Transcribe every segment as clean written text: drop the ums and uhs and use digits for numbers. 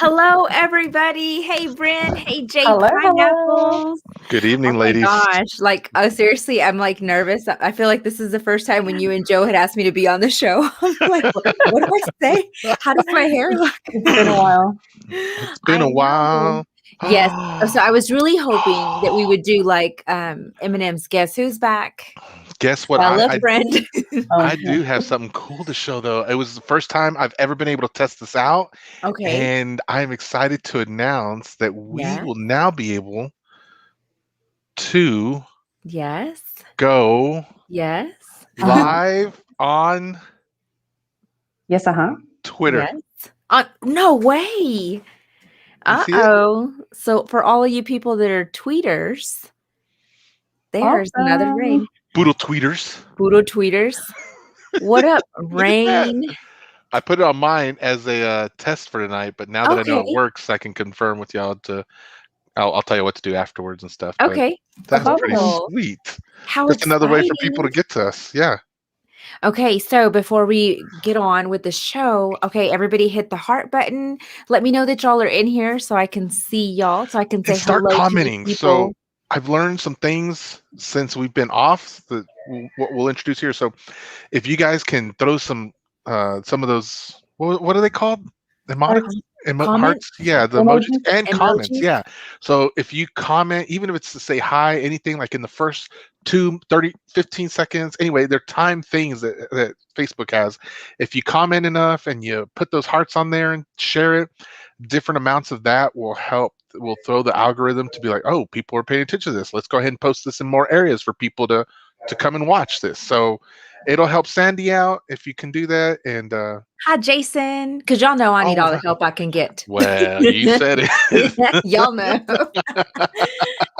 Hello, everybody. Hey, Bryn. Hey, Jay Hello, hello. Pineapples. Good Oh evening, my ladies. gosh. Seriously, I'm nervous. I feel like this is the first time when you and Joe had asked me to be on the show. I'm like, what do I say? How does my hair look? It's been a while. It's been I a know. while. Yes. So I was really hoping that we would do Eminem's Guess Who's Back. Guess what? Tell a friend. I do have something cool to show, though. It was the first time I've ever been able to test this out, Okay. and I'm excited to announce that we Yeah. will now be able to Yes. go Yes. live on Yes, Twitter. Yes. No way. You see it? Uh-oh. So for all of you people that are tweeters, there's another Rain. Boodle tweeters. Boodle tweeters. What up, Look at that. Rain? I put it on mine as a test for tonight, but now that I know it Okay. works, I can confirm with y'all I'll tell you what to do afterwards and stuff. But Okay. that's pretty Cool. sweet. How That's another way for exciting. people to get to us. Yeah. Okay, so before we get on with the show, okay, everybody hit the heart button. Let me know that y'all are in here so I can see y'all, so I can say And start hello commenting. to the So people. I've learned some things since we've been off that we'll introduce here. So if you guys can throw some of those, what are they called? Hearts. Hearts, yeah, the emojis Emojis. and comments, Emojis. yeah. So if you comment, even if it's to say hi, anything like in the first 30, 15 seconds, anyway, they're time things that Facebook has. If you comment enough and you put those hearts on there and share it, different amounts of that will throw the algorithm to be like, oh, people are paying attention to this. Let's go ahead and post this in more areas for people to come and watch this. So it'll help Sandy out if you can do that. And Hi, Jason. Because y'all know I need all the help I can get. well, you said it. Y'all know.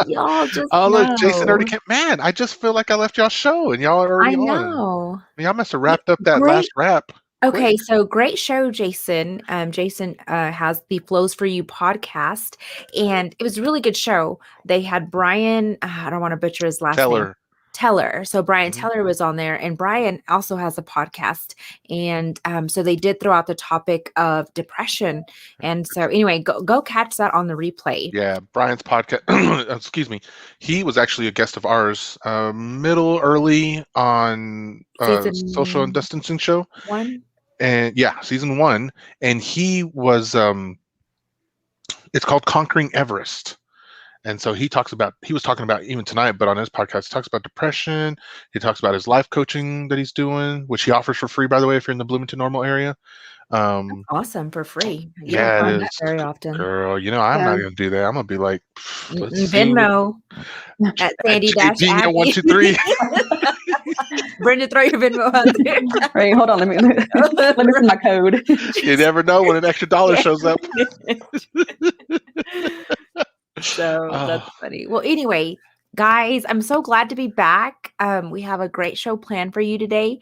Y'all just Oh, know. look, Jason already came. Man, I just feel like I left y'all show and y'all are already I on. know. Y'all must have wrapped up that Great. last rap. Okay, quick. so great show, Jason. Jason has the Flows for You podcast, and it was a really good show. They had Brian, I don't want to butcher his last name. Teller. So Brian Mhm. Teller was on there, and Brian also has a podcast. And so they did throw out the topic of depression. And so anyway, go catch that on the replay. Yeah, Brian's podcast. Excuse me. He was actually a guest of ours, early on Season social and distancing show. 1. And yeah, season 1. And he was it's called Conquering Everest. And so he was talking about even tonight, but on his podcast, he talks about depression. He talks about his life coaching that he's doing, which he offers for free, by the way, if you're in the Bloomington Normal area. Awesome, for free. You Yeah, don't it find that is. very often. Girl, I'm not going to do that. I'm going to be like, let's see. Venmo at Sandy Dash Abby. 123. Brenda, throw your Venmo out there. Right, hold on. Let me see my code. You never know when an extra dollar shows up. So that's funny. Well, anyway, guys, I'm so glad to be back. We have a great show planned for you today.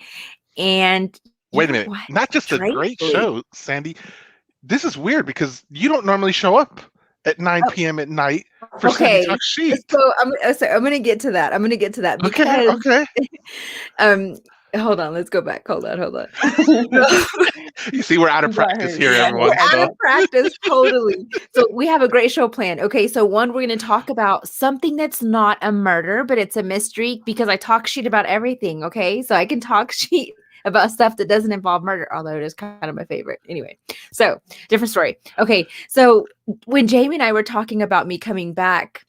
And wait a minute, not just a great show, Sandy. This is weird because you don't normally show up at 9 p.m. at night for Sandy Talk Sheet. So I'm going to get to that. Because, okay. Hold on, let's go back. Hold on. You see, we're out of practice here, everyone. We're out of practice, totally. So we have a great show planned. Okay, so one, we're going to talk about something that's not a murder, but it's a mystery because I talk shit about everything, okay? So I can talk shit about stuff that doesn't involve murder, although it is kind of my favorite. Anyway, so different story. Okay, so when Jamie and I were talking about me coming back,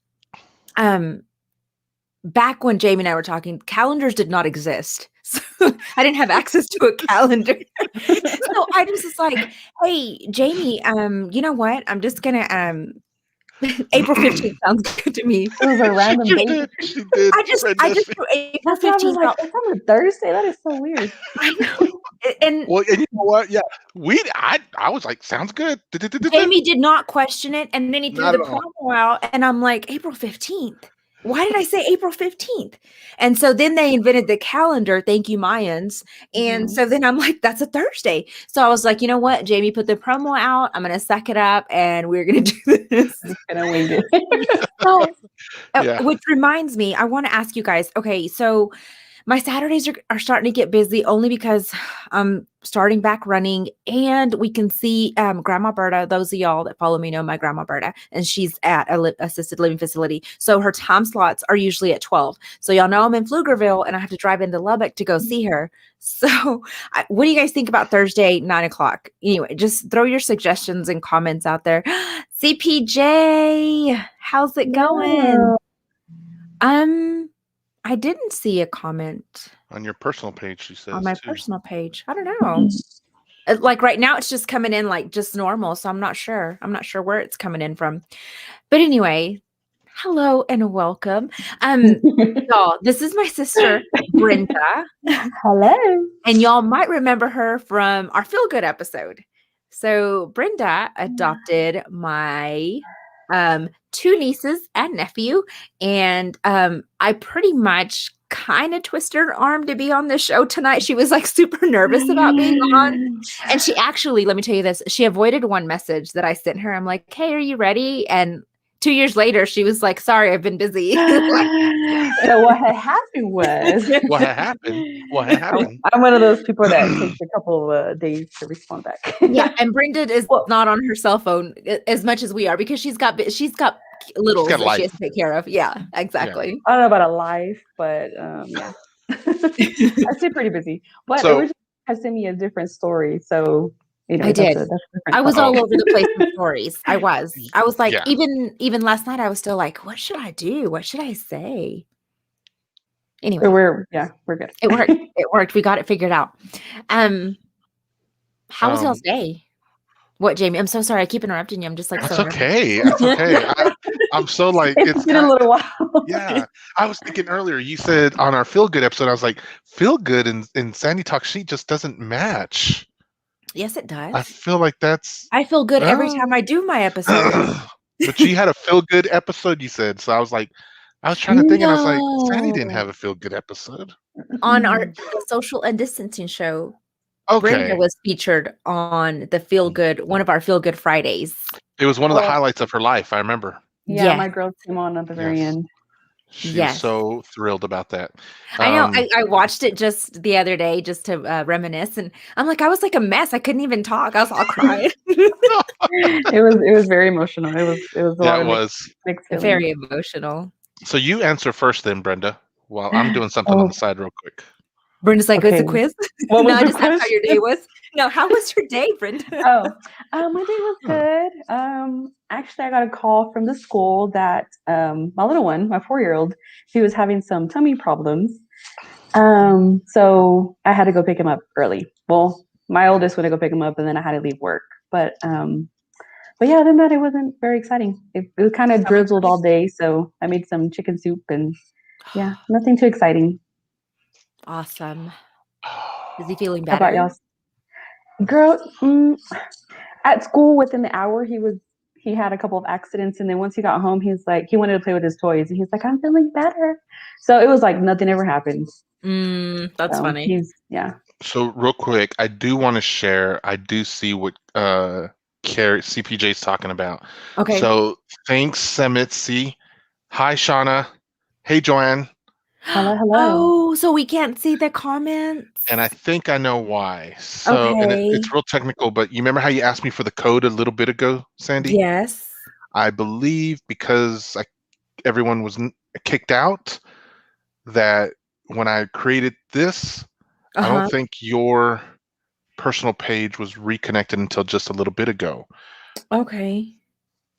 back when Jamie and I were talking, calendars did not exist. So I didn't have access to a calendar. So I just was like, hey, Jamie, you know what? I'm just going to, April 15th sounds good to me. It was a random date. She did. I just threw April 15th out. It's on a Thursday. That is so weird. I know. And you know what? Yeah, I was like, sounds good. Jamie did not question it, and then he threw the promo out, and I'm like, April 15th. Why did I say April 15th? And so then they invented the calendar. Thank you, Mayans. And so then I'm like, that's a Thursday. So I was like, you know what? Jamie put the promo out. I'm going to suck it up and we're going to do this. I'm going to wing it. So, which reminds me, I want to ask you guys. Okay, so My Saturdays are starting to get busy only because I'm starting back running, and we can see Grandma Berta. Those of y'all that follow me know my Grandma Berta, and she's at a assisted living facility. So her time slots are usually at 12. So y'all know I'm in Pflugerville, and I have to drive into Lubbock to go see her. So what do you guys think about Thursday, 9:00? Anyway, just throw your suggestions and comments out there. CPJ, how's it going? I didn't see a comment On your personal page, she says on my too. personal page. I don't know. Like right now, it's just coming in like just normal. So I'm not sure. I'm not sure where it's coming in from. But anyway, hello and welcome. Y'all, this is my sister, Brenda. Hello. And y'all might remember her from our Feel Good episode. So Brenda adopted my two nieces and nephew, and I pretty much kind of twisted her arm to be on the show tonight. She was like super nervous about being on, and she actually, let me tell you this, she avoided one message that I sent her. I'm like, hey, are you ready? And 2 years later, she was like, sorry, I've been busy. So what had happened was What had happened? What had happened? I'm one of those people that takes a couple of days to respond back. Yeah, and Brenda is not on her cell phone as much as we are because she's got littles that she has to take care of. Yeah, exactly. Yeah. I don't know about a life, but yeah, I stay pretty busy. But originally, has sent me a different story, so anyway, I did. I was all over the place with stories. I was like, even last night, I was still like, what should I do? What should I say? Anyway, so we're good. It worked. It worked. We got it figured out. How was y'all's day? What, Jamie? I'm so sorry. I keep interrupting you. I'm just like, that's okay. That's okay. I'm so like, it's been a little while. Yeah. I was thinking earlier, you said on our Feel Good episode, I was like, Feel Good and Sandy Talk Sheet just doesn't match. Yes, it does. I feel like I feel good every time I do my episode. But you had a Feel Good episode, you said. So I was like, I was trying to think, and I was like, Sandy didn't have a Feel Good episode. On our social and distancing show. Okay. Brenda was featured on the Feel Good, one of our Feel Good Fridays. It was one of the highlights of her life. I remember. Yeah, my girl came on at the very end. She was so thrilled about that. I know. I watched it just the other day just to reminisce, and I'm like, I was like a mess. I couldn't even talk. I was all crying. It was very emotional. It was a lot of mixed feelings. Very emotional. So you answer first, then, Brenda. While I'm doing something on the side, real quick. Brenda's like, it's a quiz. What was no, the just quiz? How your day was. No, how was your day, Brenda? My day was good. Actually, I got a call from the school that my little one, my 4-year-old, he was having some tummy problems. So I had to go pick him up early. Well, my oldest went to go pick him up, and then I had to leave work. But yeah, other than that, it wasn't very exciting. It was kind of drizzled all day, so I made some chicken soup, and yeah, nothing too exciting. Awesome. Is he feeling better? How about y'all? Girl, at school within the hour, he had a couple of accidents, and then once he got home, he wanted to play with his toys, and he's like, I'm feeling better. So it was like nothing ever happened. That's funny. So real quick, I do want to share. I do see what CPJ's talking about. Okay. So thanks, Semitsi. Hi, Shauna. Hey, Joanne. Hello. Oh, so we can't see the comments. And I think I know why. So, and it's real technical, but you remember how you asked me for the code a little bit ago, Sandy? Yes. I believe because everyone was kicked out, that when I created this, I don't think your personal page was reconnected until just a little bit ago. Okay.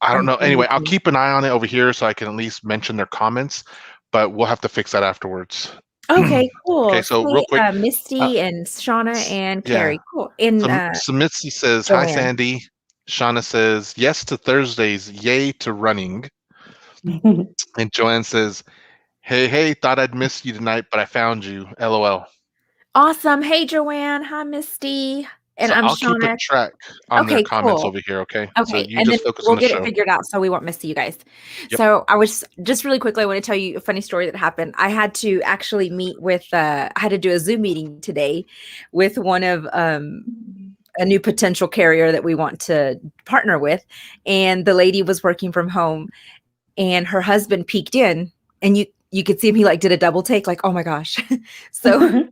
I don't know. Anyway, I'll keep an eye on it over here so I can at least mention their comments, but we'll have to fix that afterwards. Okay, cool. Okay, so real quick, Misty and Shauna and Carrie. Cool. And so Misty says, Joanne. Hi, Sandy. Shauna says, yes to Thursdays, yay to running. And Joanne says, hey, thought I'd missed you tonight, but I found you. LOL. Awesome. Hey, Joanne. Hi, Misty. And so I'm I'll Shauna. keep a track on their comments over here, okay? Okay, so you and just then focus we'll on the get show. it figured out so we won't miss you guys. Yep. So I was just really quickly, I want to tell you a funny story that happened. I had to actually meet with, I had to do a Zoom meeting today with one of a new potential carrier that we want to partner with. And the lady was working from home and her husband peeked in, and you could see him, he like did a double take, like, oh my gosh. So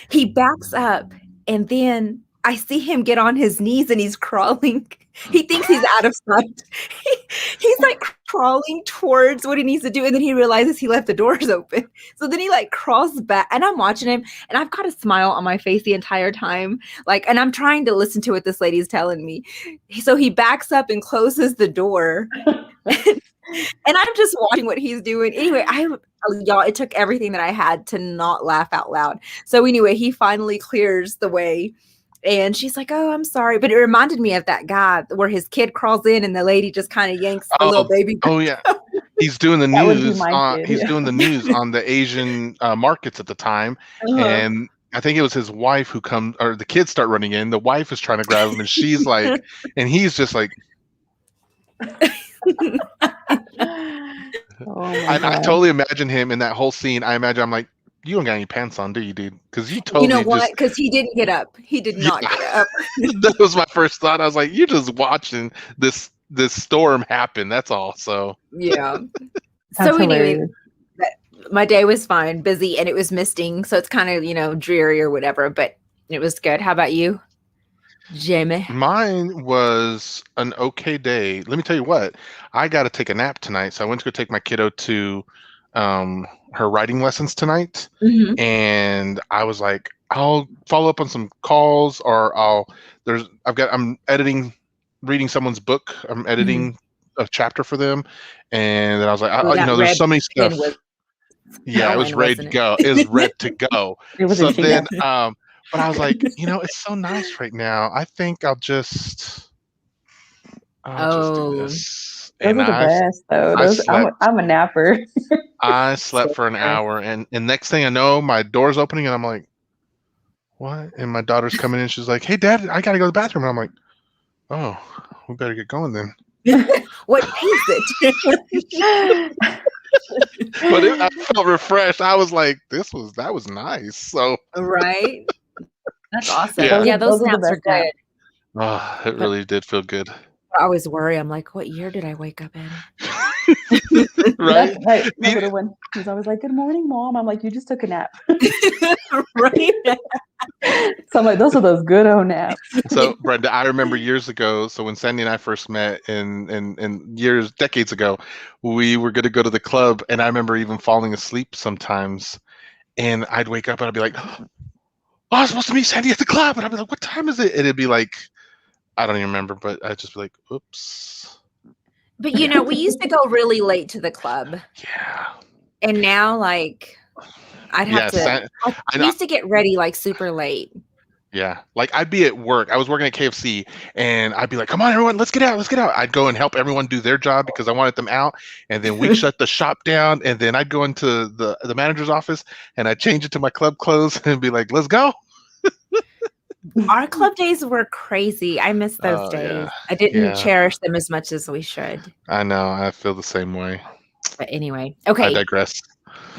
he backs up, and then I see him get on his knees and he's crawling. He thinks he's out of sight. He's like crawling towards what he needs to do, and then he realizes he left the doors open. So then he like crawls back, and I'm watching him, and I've got a smile on my face the entire time. Like, and I'm trying to listen to what this lady's telling me. So he backs up and closes the door. And I'm just watching what he's doing. Anyway, y'all, it took everything that I had to not laugh out loud. So anyway, he finally clears the way. And she's like, oh, I'm sorry. But it reminded me of that guy where his kid crawls in and the lady just kind of yanks the little baby. Oh, yeah. He's doing the That would be news. my kid, He's yeah. doing the news on the Asian markets at the time. And I think it was his wife who comes, or the kids start running in. The wife is trying to grab him, and she's like, and he's just like, Oh my I God. totally imagine him in that whole scene. I imagine I'm like, you don't got any pants on, do you, dude? Because you totally You know what? just. Because he didn't get up. He did not Yeah. get up. That was my first thought. I was like, you're just watching this storm happen. That's all. So Yeah. That's So anyway, hilarious. my day was fine, busy, and it was misting. So it's kind of, dreary or whatever, but it was good. How about you, Jamie? mine was an okay day. Let me tell you what. I got to take a nap tonight, so I went to go take my kiddo to her writing lessons tonight, Mhm. and I was like, I'll follow up on some calls, or I'm reading someone's book. I'm editing a chapter for them, and then I was like, Oh, that there's red so many pen stuff. was Yeah, it was going, ready to wasn't it? go. It was ready to go. It was So itching. then, but I was like, it's so nice right now. I think I'll just do Oh, this. Those And are the best, though. I Those slept. I'm a napper. I slept for an Same here. hour, and next thing I know, my door's opening, and I'm like, what? And my daughter's coming in. She's like, hey, Dad, I gotta go to the bathroom. And I'm like, oh, we better get going then. What is it? But I felt refreshed. I was like, that was nice. So Right? That's awesome. Yeah. Yeah, those Those are the naps are best naps. good. it really did feel good. I always worry. I'm like, what year did I wake up in? Right? My little one, he's always like, good morning, Mom. I'm like, you just took a nap. Right? So I'm like, those are those good old naps. So Brenda, I remember years ago. So when Sandy and I first met in decades ago, we were going to go to the club, and I remember even falling asleep sometimes, and I'd wake up and I'd be like, oh, I was supposed to meet Sandy at the club, and I'd be like, what time is it? And it'd be like, I don't even remember, but I'd just be like, oops. But we used to go really late to the club, Yeah. and now like I'd have to. I I know. used to get ready like super late. Yeah, like I'd be at work. I was working at KFC, and I'd be like, "Come on, everyone, let's get out, let's get out." I'd go and help everyone do their job because I wanted them out, and then we'd shut the shop down, and then I'd go into the manager's office, and I'd change it to my club clothes and be like, "Let's go." Our club days were crazy. I miss those Oh, days. yeah. I didn't Yeah. cherish them as much as we should. I know. I feel the same way. But anyway, I okay, digress.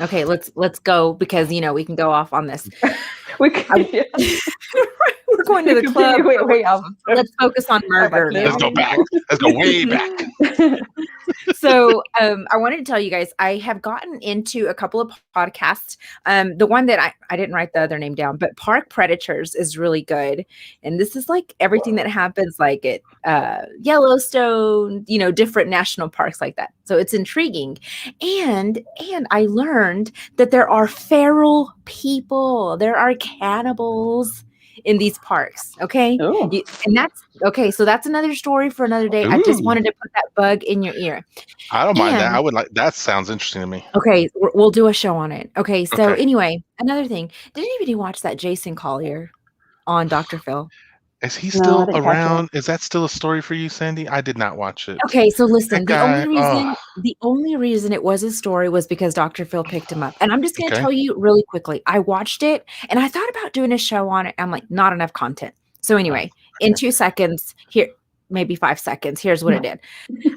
okay, let's go because we can go off on this. We could, yeah. We're going to the club. Wait, Let's focus on murder Okay. now. Let's go back. Let's go way back. So I wanted to tell you guys, I have gotten into a couple of podcasts. The one that I didn't write the other name down, but Park Predators is really good. And this is like everything that happens like at Yellowstone, different national parks like that. So it's intriguing. And I learned that there are feral people. There are cannibals in these parks. Okay. Ooh. And that's okay. So that's another story for another day. I just Ooh. wanted to put that bug in your ear. I don't mind that. And- I would like that. Sounds interesting to me. Okay. We'll do a show on it. Okay. So Okay. anyway, another thing. Did anybody watch that Jason Collier on Dr. Phil? Is he No, still I didn't catch it. around? Is that still a story for you, Sandy? I did not watch it. Okay, so listen, That the only reason it was a story was because Dr. Phil picked him up. And I'm just going to Okay. tell you really quickly. I watched it and I thought about doing a show on it. I'm like, not enough content. So anyway, in 2 seconds, here, maybe 5 seconds, here's what it did.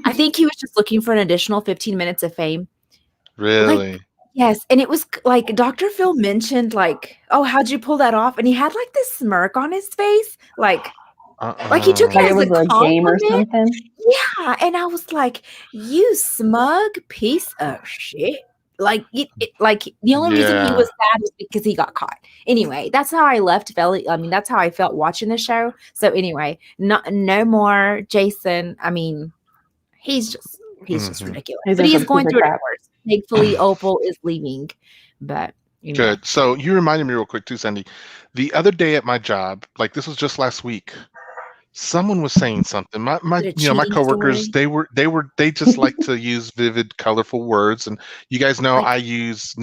I think he was just looking for an additional 15 minutes of fame. Really? Yes, and it was like Dr. Phil mentioned like, "Oh, how'd you pull that off?" And he had like this smirk on his face, like he took Like it it as was a a game or compliment. something. Yeah, and I was like, "You smug piece of shit." Like like the only reason he was sad is because he got caught. Anyway, that's how I left Belly. I mean, that's how I felt watching the show. So anyway, no more Jason. I mean, he's just ridiculous. But he's going through a divorce. Thankfully, Opal is leaving. But anyway. Good. So you reminded me real quick too, Sandy. The other day at my job, like this was just last week, someone was saying something. My my coworkers, story? they just like to use vivid, colorful words. And you guys know Like, I use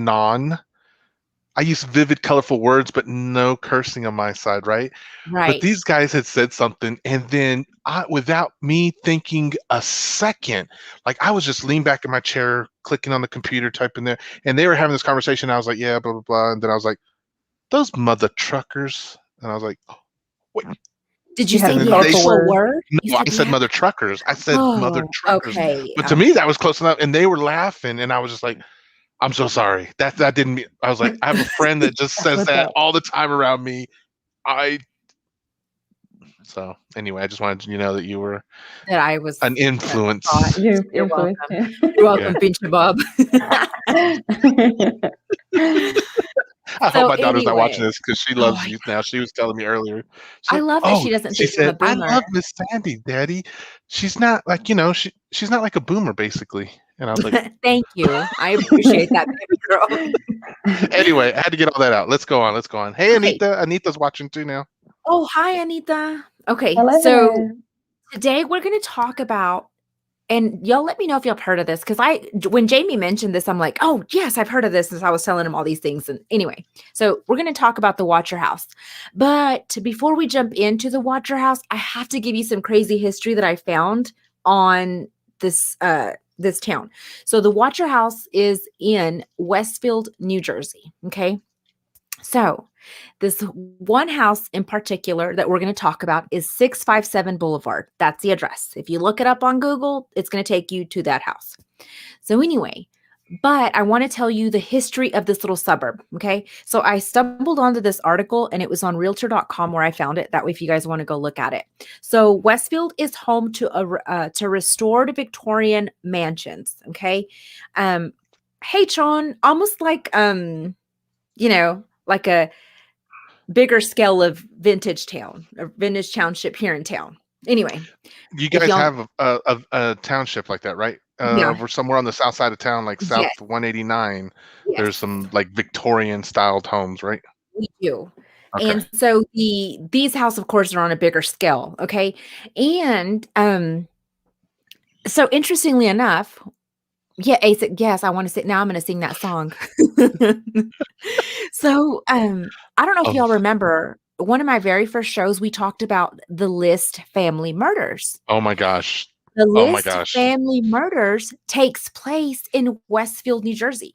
vivid, colorful words, but no cursing on my side, right? right. But these guys had said something, and then without me thinking a second, like I was just leaned back in my chair, clicking on the computer, typing there, and they were having this conversation. I was like, yeah, blah, blah, blah. And then I was like, those mother truckers. And I was like, oh, wait. Did you say the actual word? No, I said mother truckers. I said mother truckers. Okay. But to me, that was close enough. And they were laughing, and I was just like, I'm so sorry. That didn't mean. I was like, I have a friend that just says that all the time around me. So anyway, I just wanted you to know that you were I was an influence. You're welcome. You're welcome, Pinchy Bob. I hope my daughter's not watching this because she loves you now. She was telling me earlier. I love that she doesn't think I'm a boomer. I love Miss Sandy, Daddy. She's not like, she's not like a boomer, basically. And I was like, thank you. I appreciate that, baby girl. Anyway, I had to get all that out. Let's go on. Hey, Anita. Anita's watching too now. Oh, hi, Anita. Okay, Hello. So today we're going to talk about, and y'all let me know if y'all heard of this, because when Jamie mentioned this, I'm like, oh, yes, I've heard of this, since I was telling him all these things. And anyway, so we're going to talk about the Watcher House. But before we jump into the Watcher House, I have to give you some crazy history that I found on this town. So the Watcher House is in Westfield, New Jersey. Okay. So this one house in particular that we're going to talk about is 657 Boulevard. That's the address. If you look it up on Google, it's going to take you to that house. So anyway, but I want to tell you the history of this little suburb. Okay. So I stumbled onto this article, and it was on realtor.com where I found it. That way, if you guys want to go look at it. So Westfield is home to restored Victorian mansions. Okay. Hey, John, almost like, like a bigger scale of vintage town or vintage township here in town. Anyway, you guys have a township like that, right? Over somewhere on the south side of town, like South 189. Yes. There's some like Victorian styled homes, right? We do. Okay. And so these houses, of course, are on a bigger scale. Okay. And so interestingly enough, yes, I want to sing. Now I'm going to sing that song. So I don't know if y'all remember one of my very first shows, we talked about the List family murders. Oh my gosh. The List family murders takes place in Westfield, New Jersey.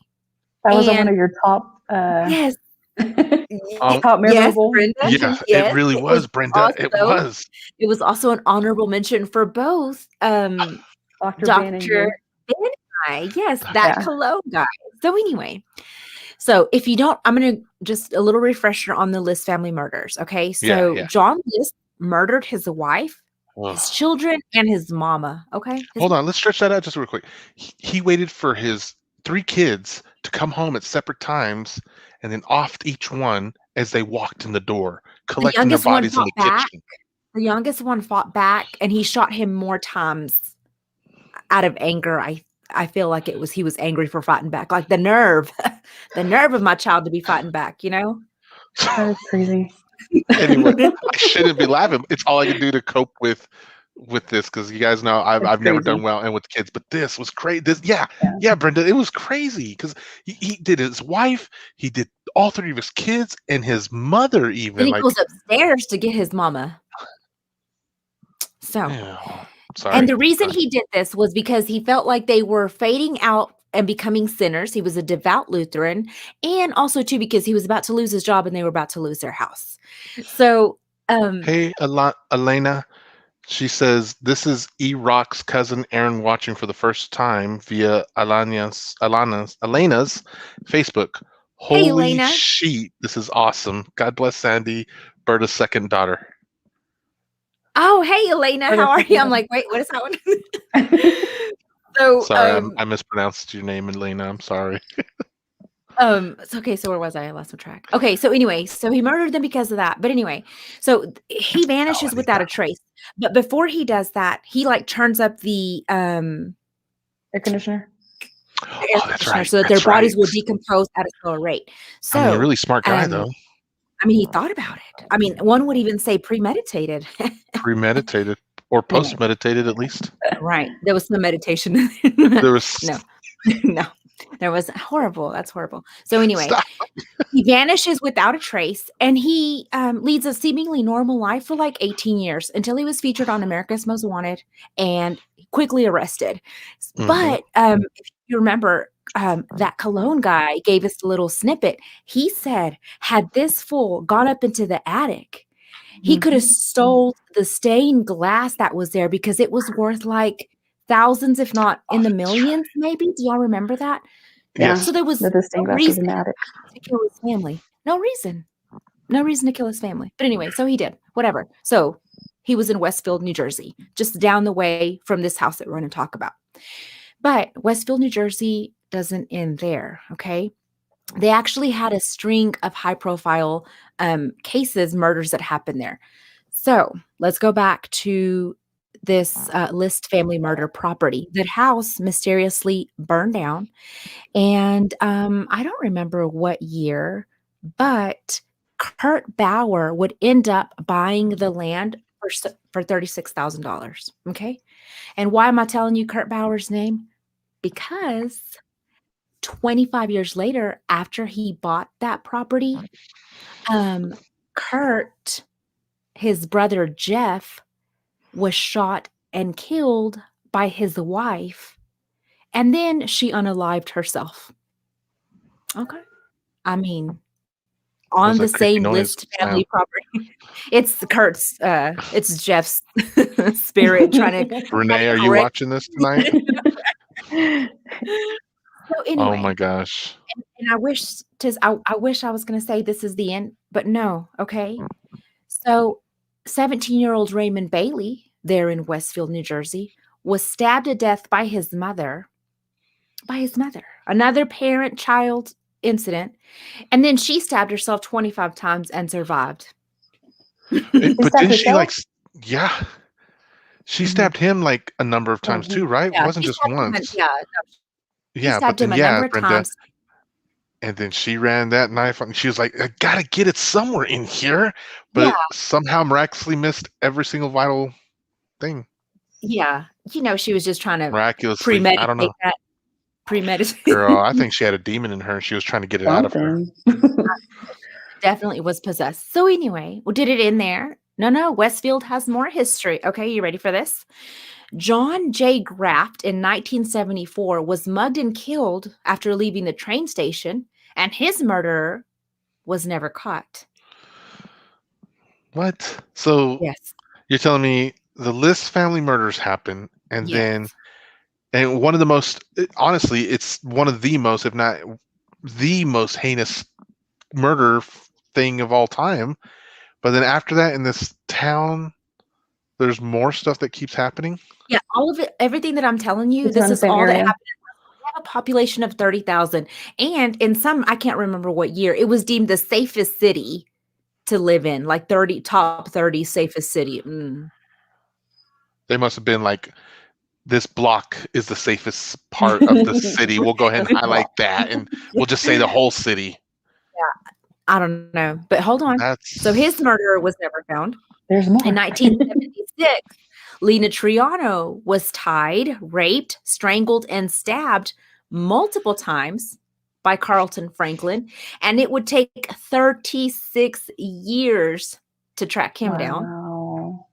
That was one of your top yes. top memorable. Yes, Brenda. Yeah, it really was, Brenda. It was. It was also an honorable mention for both Dr. Yes, that Cologne guy. So anyway, so if you don't, I'm going to just a little refresher on the List family murders. Okay. So John List murdered his wife, his children, and his mama. Okay. Hold on. Let's stretch that out just real quick. He waited for his 3 kids to come home at separate times and then offed each one as they walked in the door, collecting their bodies in the kitchen. The youngest one fought back, and he shot him more times out of anger. I feel like he was angry for fighting back. Like the nerve of my child to be fighting back, That is crazy. Anyway, I shouldn't be laughing. It's all I can do to cope with this, because you guys know I've never done well and with kids, but this was crazy. Yeah, Brenda, it was crazy because he did his wife, he did all 3 of his kids, and his mother even. And he goes upstairs to get his mama. So. Yeah. Sorry. And the reason he did this was because he felt like they were fading out and becoming sinners. He was a devout Lutheran, and also too because he was about to lose his job and they were about to lose their house. So, hey, Elena, she says this is E-Rock's cousin Aaron watching for the first time via Elena's Facebook. Holy Elena. Sheet, this is awesome. God bless Sandy, Berta's second daughter. Oh, hey, Elena, how are you? I'm like, wait, what is that one? So, sorry, I mispronounced your name, Elena. I'm sorry. So okay, so where was I? I lost my track. Okay, so anyway, so he murdered them because of that. But anyway, so he vanishes without a trace. But before he does that, he like turns up the Air conditioner. air Oh, that's conditioner right. so that their That's bodies right. will decompose at a slower rate. I mean, a So, really smart guy though. I mean, he thought about it. I mean, one would even say premeditated. Premeditated or You know, post-meditated at least. right. There was some meditation. There was No, no, there wasn't. Horrible. That's horrible. So anyway, stop. he vanishes without a trace, and he leads a seemingly normal life for like 18 years until he was featured on America's Most Wanted and quickly arrested. Mhm. But if you remember, that Cologne guy gave us a little snippet. He said, had this fool gone up into the attic, he could have stole the stained glass that was there because it was worth like thousands, if not in the millions, maybe. Do y'all remember that? Yeah. Yes. So there was The stained no glass was reason in the attic. to kill his family. No reason. No reason to kill his family. But anyway, so he did. Whatever. So he was in Westfield, New Jersey, just down the way from this house that we're going to talk about. But Westfield, New Jersey doesn't end there. Okay. They actually had a string of high profile cases, murders that happened there. So let's go back to this List family murder property. That house mysteriously burned down. And I don't remember what year, but Kurt Bauer would end up buying the land for $36,000. Okay. And why am I telling you Kurt Bauer's name? Because 25 years later, after he bought that property, Kurt, his brother Jeff, was shot and killed by his wife, and then she unalived herself. Okay. I mean, What was on the that creepy same noise, List family Sam? property. It's Kurt's, it's Jeff's spirit trying to Renee, are you correct. watching this tonight? So Oh my anyway, gosh. and I wish I was gonna say this is the end, but no, okay? So 17-year-old Raymond Bailey, there in Westfield, New Jersey, was stabbed to death by his mother. By his mother. Another parent-child incident, and then she stabbed herself 25 times and survived. But stabbed didn't she like herself? yeah. She Mhm. stabbed him like a number of times too, right? It Yeah, wasn't she just stabbed him once. yeah, no, she Yeah, but stabbed him then a number yeah, of Brenda, times. and then she ran that knife on. She was like, I gotta get it somewhere in here, Yeah, but somehow miraculously missed every single vital thing. yeah. She was just trying to Miraculously, I don't premeditate know, that. Premeditate. girl. I think she had a demon in her, and she was trying to get it out of her. Something. Definitely was possessed. So anyway, well, did it end there? No. Westfield has more history. Okay, you ready for this? John J. Graft in 1974 was mugged and killed after leaving the train station, and his murderer was never caught. What? So Yes. you're telling me the List family murders happen, and then Yes. and one of the most honestly, it's one of the most, if not the most heinous murder thing of all time. But then after that, in this town, there's more stuff that keeps happening. Yeah, all of it, everything that I'm telling you, It's this around the is same all that area. happened. We have a population of 30,000. And in some, I can't remember what year, it was deemed the safest city to live in, like top 30 safest city. They must have been like, this block is the safest part of the city. We'll go ahead and highlight that, and we'll just say the whole city. I don't know, but hold on. That's So his murderer was never found. There's more. In 1976, Lena Triano was tied, raped, strangled, and stabbed multiple times by Carlton Franklin, and it would take 36 years to track him down. Wow.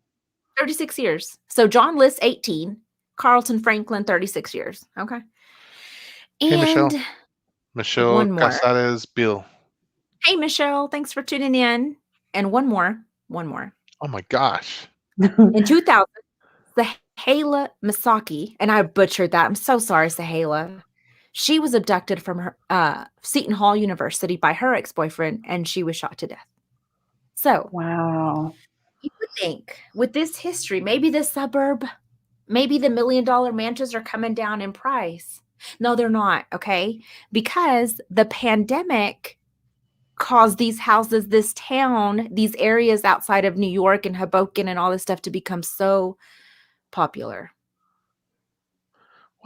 36 years. So John List, 18, Carlton Franklin, 36 years. Okay. Hey, Michelle. And Michelle one more. Casares Bill. Hey, Michelle, thanks for tuning in. And one more. Oh my gosh. In 2000, Sahala Misaki, and I butchered that. I'm so sorry, Sahala. She was abducted from her Seton Hall University by her ex-boyfriend, and she was shot to death. So, Wow. you would think with this history, maybe the suburb, maybe the $1 million mansions are coming down in price. No, they're not, okay? Because the pandemic caused these houses, this town, these areas outside of New York and Hoboken and all this stuff to become so popular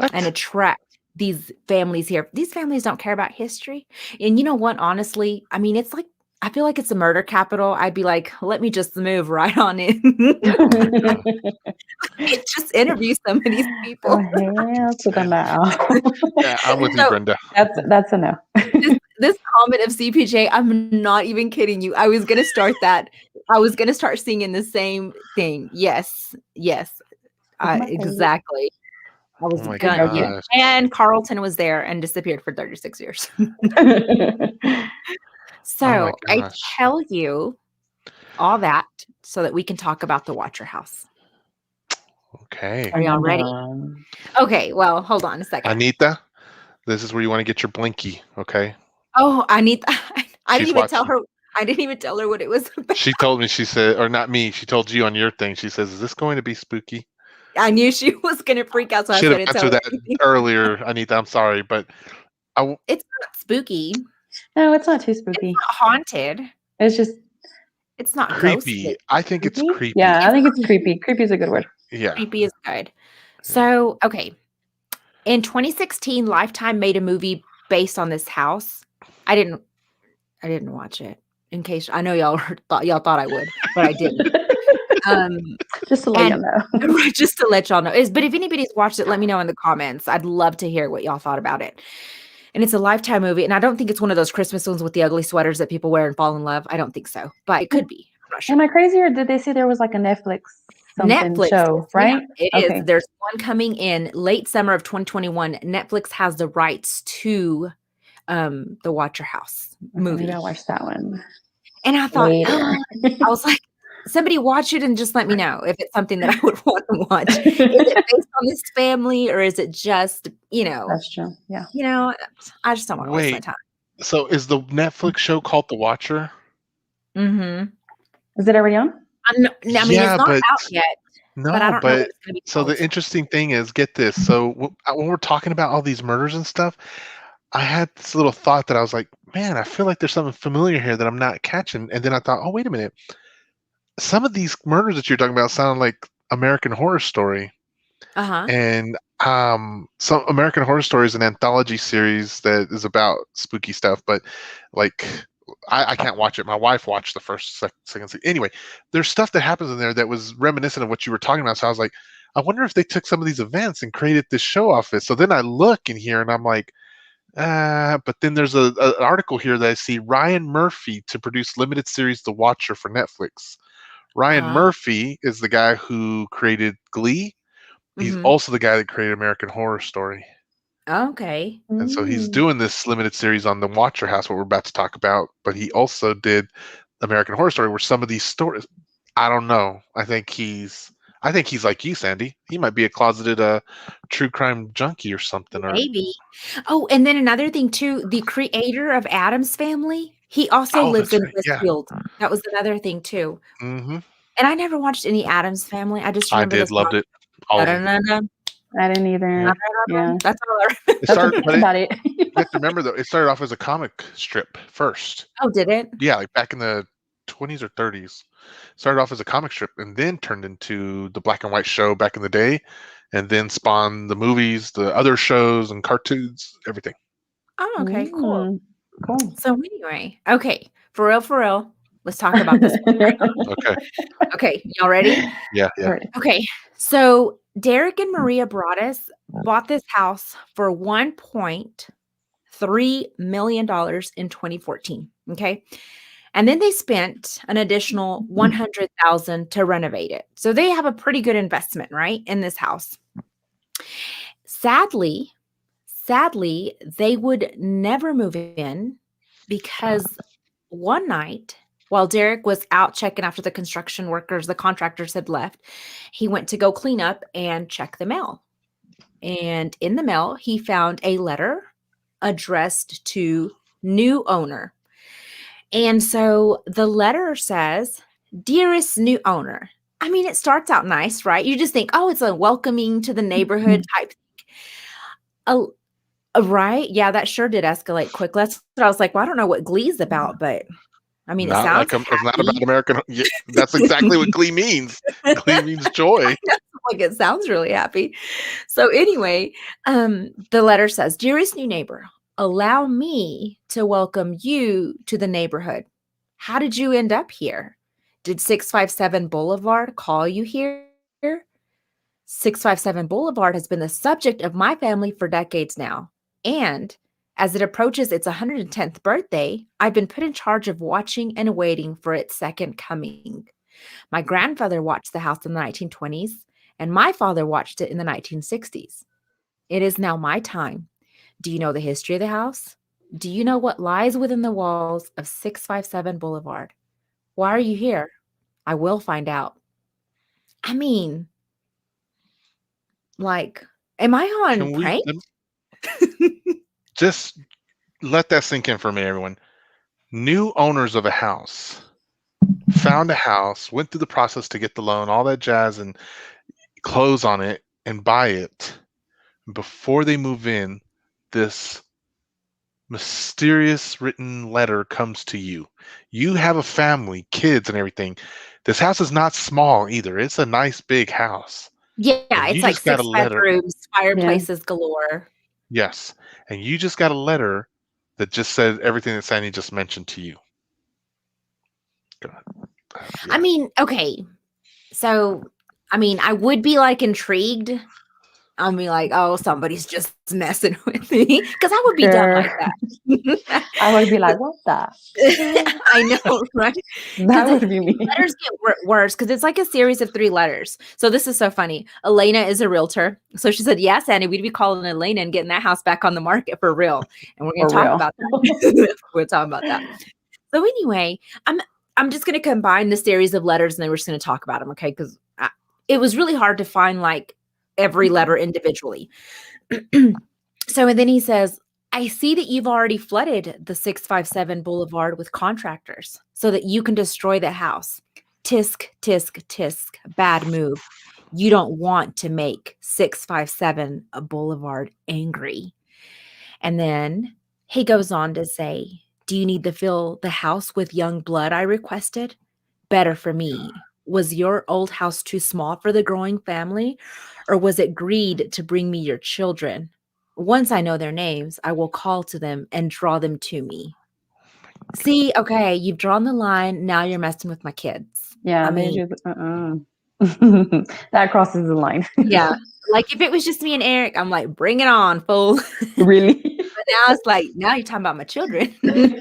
and What? attract these families here. These families don't care about history. And you know what? Honestly, I mean, it's like, I feel like it's a murder capital. I'd be like, let me just move right on in. Just interview some of these Oh, people. hell to the no. Yeah, I'm with you, So Brenda. That's a no. this comment of CPJ, I'm not even kidding you. I was gonna start that. I was gonna start singing the same thing. Yes, yes, It's my favorite. exactly. I was Oh my gonna, yeah. gosh. And Carlton was there and disappeared for 36 years. Oh my So I gosh. tell you all that so that we can talk about the Watcher House. Okay. Are y'all ready? Okay, well, hold on a second. Anita, this is where you want to get your blinky, okay? Oh, I need. I didn't She's even tell watching. her. I didn't even tell her what it was about. She told me, she said, or not me, she told you on your thing. She says, is this going to be spooky? I knew she was gonna freak out, so I Should have said, "Tell answered her that anything." earlier, Anita. I'm sorry, but It's not spooky. No, it's not too It's spooky. not haunted. It's just It's not creepy. ghostly. I think it's creepy. creepy. Yeah, I think it's creepy. Creepy is a good word. Yeah. Creepy is good. So, okay. In 2016, Lifetime made a movie based on this house. I didn't watch it. In case I know y'all thought I would, but I didn't. Just to let you And know. just to let y'all know, but if anybody's watched it, let me know in the comments. I'd love to hear what y'all thought about it. And it's a Lifetime movie, and I don't think it's one of those Christmas ones with the ugly sweaters that people wear and fall in love. I don't think so, but it could be. I'm not sure. Am I crazy, or did they say there was like a Netflix Netflix show, yeah, right? it Okay. is. There's one coming in late summer of 2021. Netflix has the rights to the Watcher House movie. Maybe I'll watch that one. And I thought, later. I was like, somebody watch it and just let me know if it's something that I would want to watch. Is it based on this family, or is it just, That's true. Yeah. I just don't want to waste my Wait. time. So is the Netflix show called The Watcher? Mm-hmm. Is it already on? I mean, Yeah, it's not but out yet, but I no, don't know what but it's going to be so called. the interesting thing is, get this. So when we're talking about all these murders and stuff, I had this little thought that I was like, man, I feel like there's something familiar here that I'm not catching. And then I thought, oh, wait a minute. Some of these murders that you're talking about sound like American Horror Story. Uh-huh. And some American Horror Story is an anthology series that is about spooky stuff, but like I can't watch it. My wife watched the first second season. Anyway, there's stuff that happens in there that was reminiscent of what you were talking about. So I was like, I wonder if they took some of these events and created this show off it. So then I look in here and I'm like, but then there's an article here that I see Ryan Murphy to produce limited series The Watcher for Netflix. Ryan Murphy is the guy who created Glee. He's Mhm. also the guy that created American Horror Story. Okay. And so he's doing this limited series on the Watcher House, what we're about to talk about. But he also did American Horror Story, where some of these stories, I don't know. I think he's like you, Sandy. He might be a closeted true crime junkie or something. Maybe. Oh, and then another thing too, the creator of Addams Family, he also Oh, lives that's in right. Yeah. Westfield. That was another thing too. Mm-hmm. And I never watched any Addams Family. I just I remember the did, song. loved it. All of them. Da-da-da-da, I didn't either. Yeah. That's all I remember. It started, That's but about it. you have to remember though, it started off as a comic strip first. Oh, did it? Yeah, like back in the 20s or 30s. Started off as a comic strip and then turned into the black and white show back in the day, and then spawned the movies, the other shows and cartoons, everything. Oh, okay, cool. Cool. So anyway, okay, for real, let's talk about this one right now. Okay. Okay, y'all ready? Yeah. Okay, so Derek and Maria Broaddus bought this house for $1.3 million in 2014. Okay. And then they spent an additional $100,000 to renovate it. So they have a pretty good investment, right, in this house. Sadly, they would never move in because one night, while Derek was out checking after the construction workers, the contractors had left, he went to go clean up and check the mail. And in the mail, he found a letter addressed to new owner. And so the letter says, "Dearest new owner." I mean, it starts out nice, right? You just think, oh, it's a welcoming to the neighborhood type thing. Right? Yeah, that sure did escalate quickly. That's what I was like, well, I don't know what Glee's about, but I mean, it Not like sounds it's not about happy. American. Yeah, that's exactly what Glee means. Glee means joy. Like it sounds really happy. So anyway, the letter says, "Dearest new neighbor, allow me to welcome you to the neighborhood. How did you end up here? Did 657 Boulevard call you here? 657 Boulevard has been the subject of my family for decades now. And as it approaches its 110th birthday, I've been put in charge of watching and waiting for its second coming. My grandfather watched the house in the 1920s, and my father watched it in the 1960s. It is now my time. Do you know the history of the house? Do you know what lies within the walls of 657 Boulevard? Why are you here? I will find out." I mean, like, am I on Can we prank? just let that sink in for me, everyone? New owners of a house found a house, went through the process to get the loan, all that jazz, and close on it and buy it. Before they move in, this mysterious written letter comes to you. You have a family, kids, and everything. This house is not small either. It's a nice big house. Yeah, And you it's like just got a 6 letter. bedrooms, Yeah. fireplaces galore. Yes. And you just got a letter that just said everything that Sandy just mentioned to you. I Yeah. mean, okay. So, I mean, I would be like intrigued. I'll be like, oh, somebody's just messing with me. Because I would be done like that. I would be like, what the? I know, right? That 'Cause would be me. letters get worse because it's like a series of 3 letters. So this is so funny. Elena is a realtor. So she said, yes, Annie, we'd be calling Elena and getting that house back on the market for real. And we're going For to talk real. about that. We're talking about that. So anyway, I'm just going to combine the series of letters and then we're just going to talk about them, okay? Because it was really hard to find like every letter individually. So, and then he says, I see that you've already flooded the 657 Boulevard with contractors so that you can destroy the house. Tisk, tisk, tisk. Bad move. You don't want to make 657 a Boulevard angry. And then he goes on to say, do you need to fill the house with young blood? I requested. Better for me. Was your old house too small for the growing family? Or was it greed to bring me your children? Once I know their names, I will call to them and draw them to me. See, okay, you've drawn the line. Now you're messing with my kids. Yeah, I they mean, just that crosses the line. yeah. Like if it was just me and Eric, I'm like, bring it on, fool. Really? But now it's like, now you're talking about my children. Man,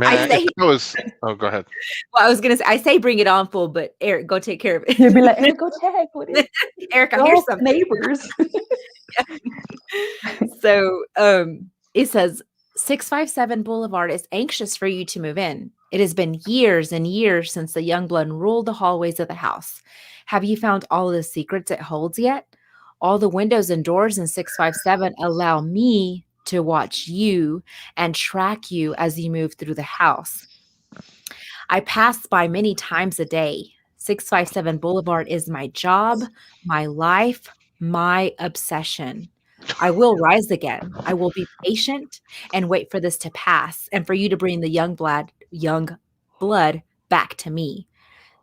I say, if that was. Oh, go ahead. well, I was gonna say, I say bring it on, fool, but Eric, go take care of it. You'd be like, hey, go check what is Eric, I hear oh, something. neighbors. So it says 657 Boulevard is anxious for you to move in. It has been years and years since the young blood ruled the hallways of the house. Have you found all of the secrets it holds yet? All the windows and doors in 657 allow me to watch you and track you as you move through the house. I pass by many times a day. 657 Boulevard is my job, my life, my obsession. I will rise again. I will be patient and wait for this to pass and for you to bring the young blood back to me.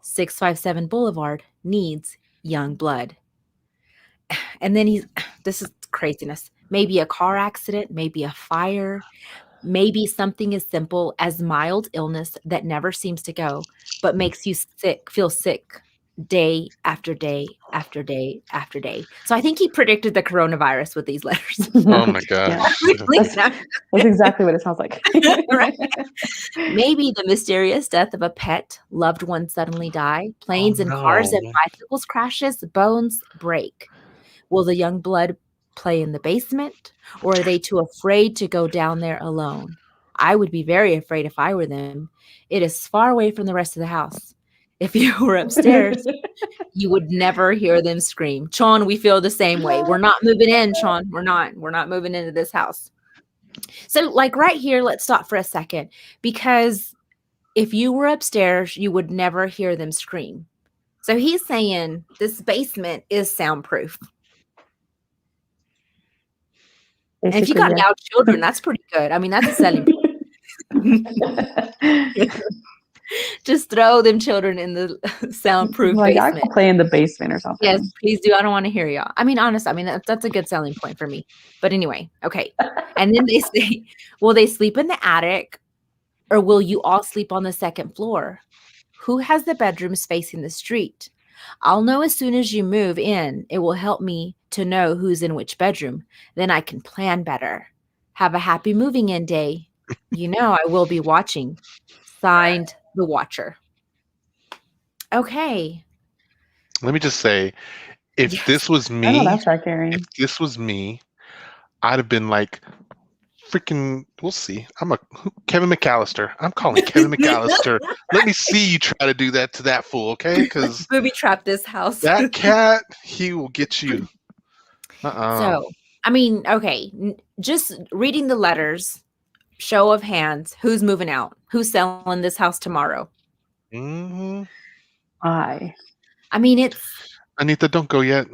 657 Boulevard needs young blood. And then this is craziness. Maybe a car accident, maybe a fire, maybe something as simple as mild illness that never seems to go, but makes you feel sick day after day after day after day. So I think he predicted the coronavirus with these letters. Oh my gosh. That's exactly what it sounds like. Right? Maybe the mysterious death of a pet, loved one suddenly die, planes and cars and bicycles crashes, bones break. Will the young blood play in the basement, or are they too afraid to go down there alone? I would be very afraid if I were them. It is far away from the rest of the house. If you were upstairs, you would never hear them scream. Sean, we feel the same way. We're not moving in, Sean. We're not moving into this house. So like right here, let's stop for a second, because if you were upstairs, you would never hear them scream. So he's saying this basement is soundproof. And if you Basically, got yeah. now children, that's pretty good. I mean, that's a selling point. Just throw them children in the soundproof Like, I basement. can play in the basement or something. Yes, please do. I don't want to hear y'all. I mean, honestly, I mean, that's a good selling point for me. But anyway, okay. And then they say, will they sleep in the attic or will you all sleep on the second floor? Who has the bedrooms facing the street? I'll know as soon as you move in. It will help me to know who's in which bedroom. Then I can plan better. Have a happy moving in day. You know I will be watching. Signed, the Watcher. Okay. Let me just say, if Yes. this was I know me, that's right, Carrie. if this was me, I'd have been like, freaking, we'll see. Kevin McAllister. I'm calling Kevin McAllister. Let me see you try to do that to that fool, okay? Because Booby trap this house. that cat, he will get you. So, I mean, okay, just reading the letters, show of hands, who's moving out? Who's selling this house tomorrow? Mm-hmm. I mean, it's Anita, don't go yet.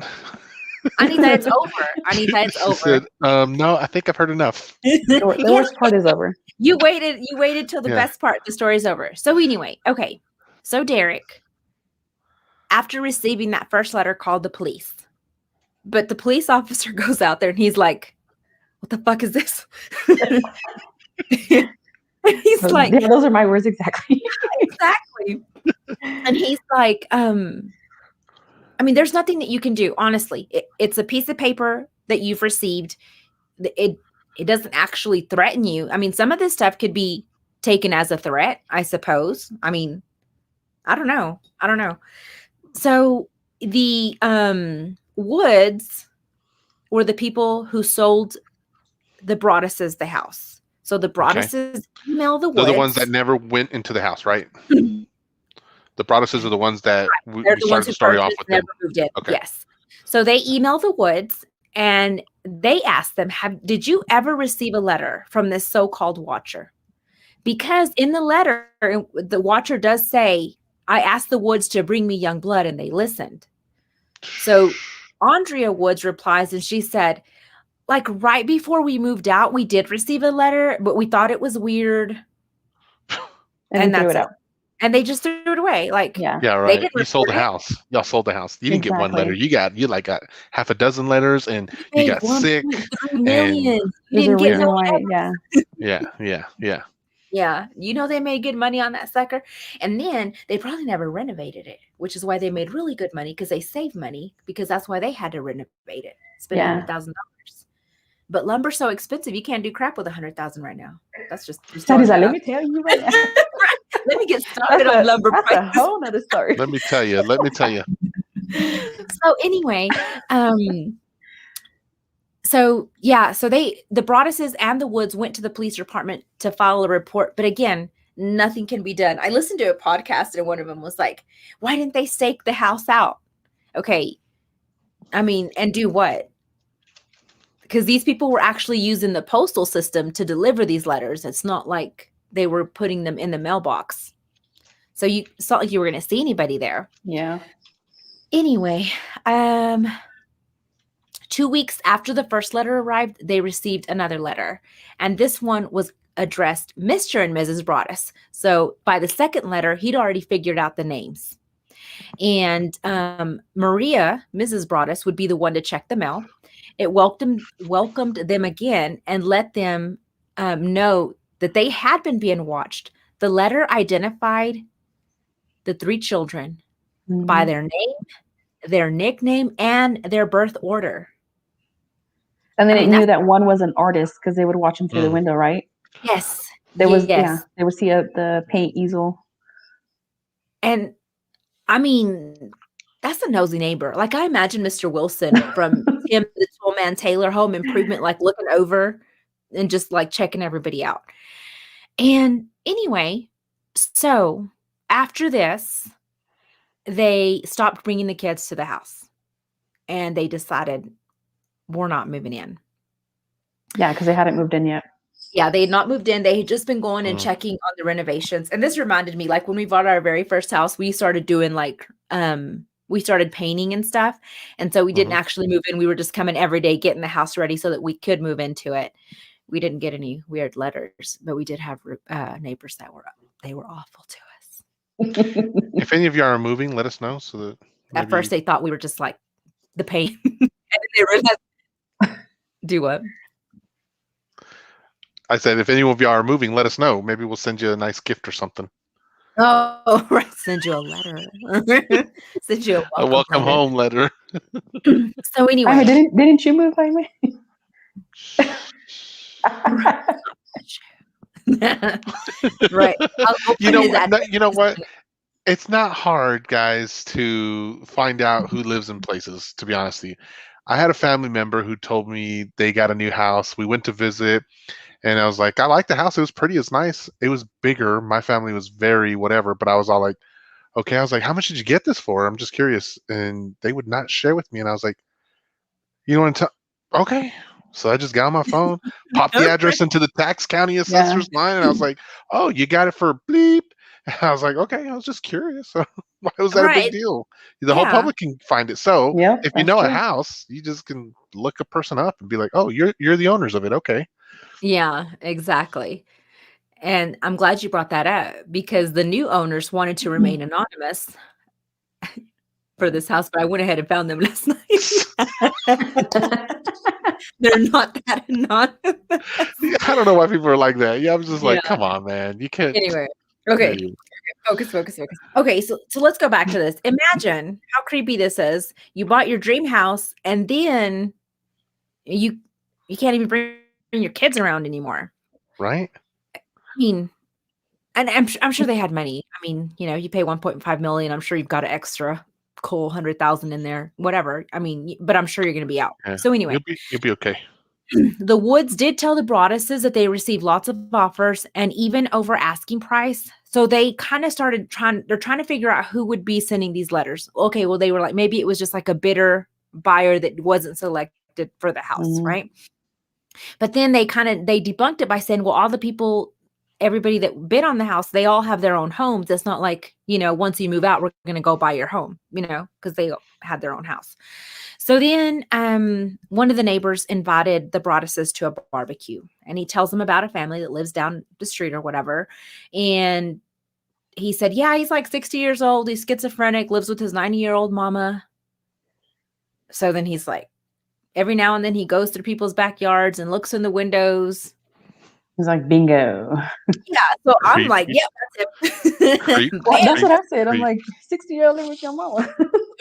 Anita, it's over. Anita, it's She over. said, no, I think I've heard enough. the worst part is over. You waited till the Yeah. best part. The story's over. So anyway, okay. So Derek, after receiving that first letter, called the police. But the police officer goes out there and he's like, what the fuck is this? He's like, yeah, those are my words exactly. exactly. And he's like, I mean, there's nothing that you can do. Honestly, it's a piece of paper that you've received. It doesn't actually threaten you. I mean, some of this stuff could be taken as a threat, I suppose. I mean, I don't know. So the Woods were the people who sold the Broadduses the house. So the Broadduses email the Woods. They're the ones that never went into the house, right? The Broadduses are the ones that we started the story off with. Never moved in. Okay. Yes. So they email the Woods and they ask them, did you ever receive a letter from this so-called Watcher? Because in the letter, the Watcher does say, I asked the Woods to bring me young blood and they listened. So Andrea Woods replies and she said, like right before we moved out, we did receive a letter, but we thought it was weird. And threw it out. And they just threw it away. Like, Yeah, right. You sold the it. house. Y'all sold the house. You didn't get one letter. You got half a dozen letters, and you got sick. Million. There's a reason why. Yeah. You know, they made good money on that sucker. And then they probably never renovated it, which is why they made really good money because they saved money because that's why they had to renovate it. Spend $100,000. But lumber's so expensive, you can't do crap with $100,000 right now. That's just let me tell you right now. Let me get started on lumber prices. That's a whole nother story. Let me tell you. So anyway, so the Broadduses and the Woods went to the police department to file a report, but again, nothing can be done. I listened to a podcast and one of them was like, why didn't they stake the house out? Okay. I mean, and do what? Because these people were actually using the postal system to deliver these letters. It's not like they were putting them in the mailbox. So it's not like you were going to see anybody there. Yeah. Anyway, 2 weeks after the first letter arrived, they received another letter. And this one was addressed Mr. and Mrs. Broaddus. So by the second letter, he'd already figured out the names. And Maria, Mrs. Broaddus, would be the one to check the mail. It welcomed them again and let them know that they had been being watched. The letter identified the 3 children by their name, their nickname, and their birth order. And then it knew that one was an artist because they would watch him through the window, right? Yes. They would see the paint easel. And I mean, that's a nosy neighbor. Like I imagine Mr. Wilson from Tim the Toolman Taylor Home Improvement, like looking over and just like checking everybody out. And anyway, so after this, they stopped bringing the kids to the house and they decided we're not moving in. Yeah, because they hadn't moved in yet. Yeah, they had not moved in. They had just been going and checking on the renovations. And this reminded me, like when we bought our very first house, we started doing like we started painting and stuff. And so we didn't actually move in. We were just coming every day, getting the house ready so that we could move into it. We didn't get any weird letters, but we did have neighbors that they were awful to us. If any of you are moving, let us know so that At first they thought we were just like the pain. And then they realized, do what? I said, if any of you are moving, let us know. Maybe we'll send you a nice gift or something. Oh, right. Send you a letter. Send you A welcome home letter. So anyway, didn't you move like me? Right. You know what? It's not hard, guys, to find out who lives in places, to be honest with you. I had a family member who told me they got a new house. We went to visit, and I was like, I like the house. It was pretty. It's nice. It was bigger. My family was very whatever, but I was all like, okay. I was like, how much did you get this for? I'm just curious. And they would not share with me. And I was like, you don't want to tell? Okay. So I just got on my phone, popped the address into the tax county assessor's line, and I was like, oh, you got it for bleep. And I was like, okay, I was just curious. Why was that a big deal? The whole public can find it. So if you know a house, you just can look a person up and be like, oh, you're the owners of it. Okay. Yeah, exactly. And I'm glad you brought that up because the new owners wanted to remain anonymous for this house, but I went ahead and found them last night. They're not that anonymous. I don't know why people are like that. Yeah, I was just like, come on, man. You can't. Anyway, okay. Focus. Okay, so let's go back to this. Imagine how creepy this is. You bought your dream house and then you can't even bring your kids around anymore. Right? I mean, and I'm sure they had money. I mean, you pay 1.5 million. I'm sure you've got an extra cool 100,000 in there, whatever. I mean, but I'm sure you're going to be out. Yeah. So anyway, you'll be okay. The Woods did tell the Broadduses that they received lots of offers and even over asking price. So they kind of started they're trying to figure out who would be sending these letters. Okay, well, they were like, maybe it was just like a bidder buyer that wasn't selected for the house, right? But then they debunked it by saying, well, all the people, everybody that bid on the house, they all have their own homes. It's not like, once you move out, we're going to go buy your home, because they had their own house. So then one of the neighbors invited the Broadduses to a barbecue, and he tells them about a family that lives down the street or whatever. And he said, yeah, he's like 60 years old. He's schizophrenic, lives with his 90-year-old mama. So then he's like, every now and then he goes through people's backyards and looks in the windows. He's like, bingo. Yeah. So I'm like, yep, that's it. That's what I said. I'm like, 60-year-old live with your mama.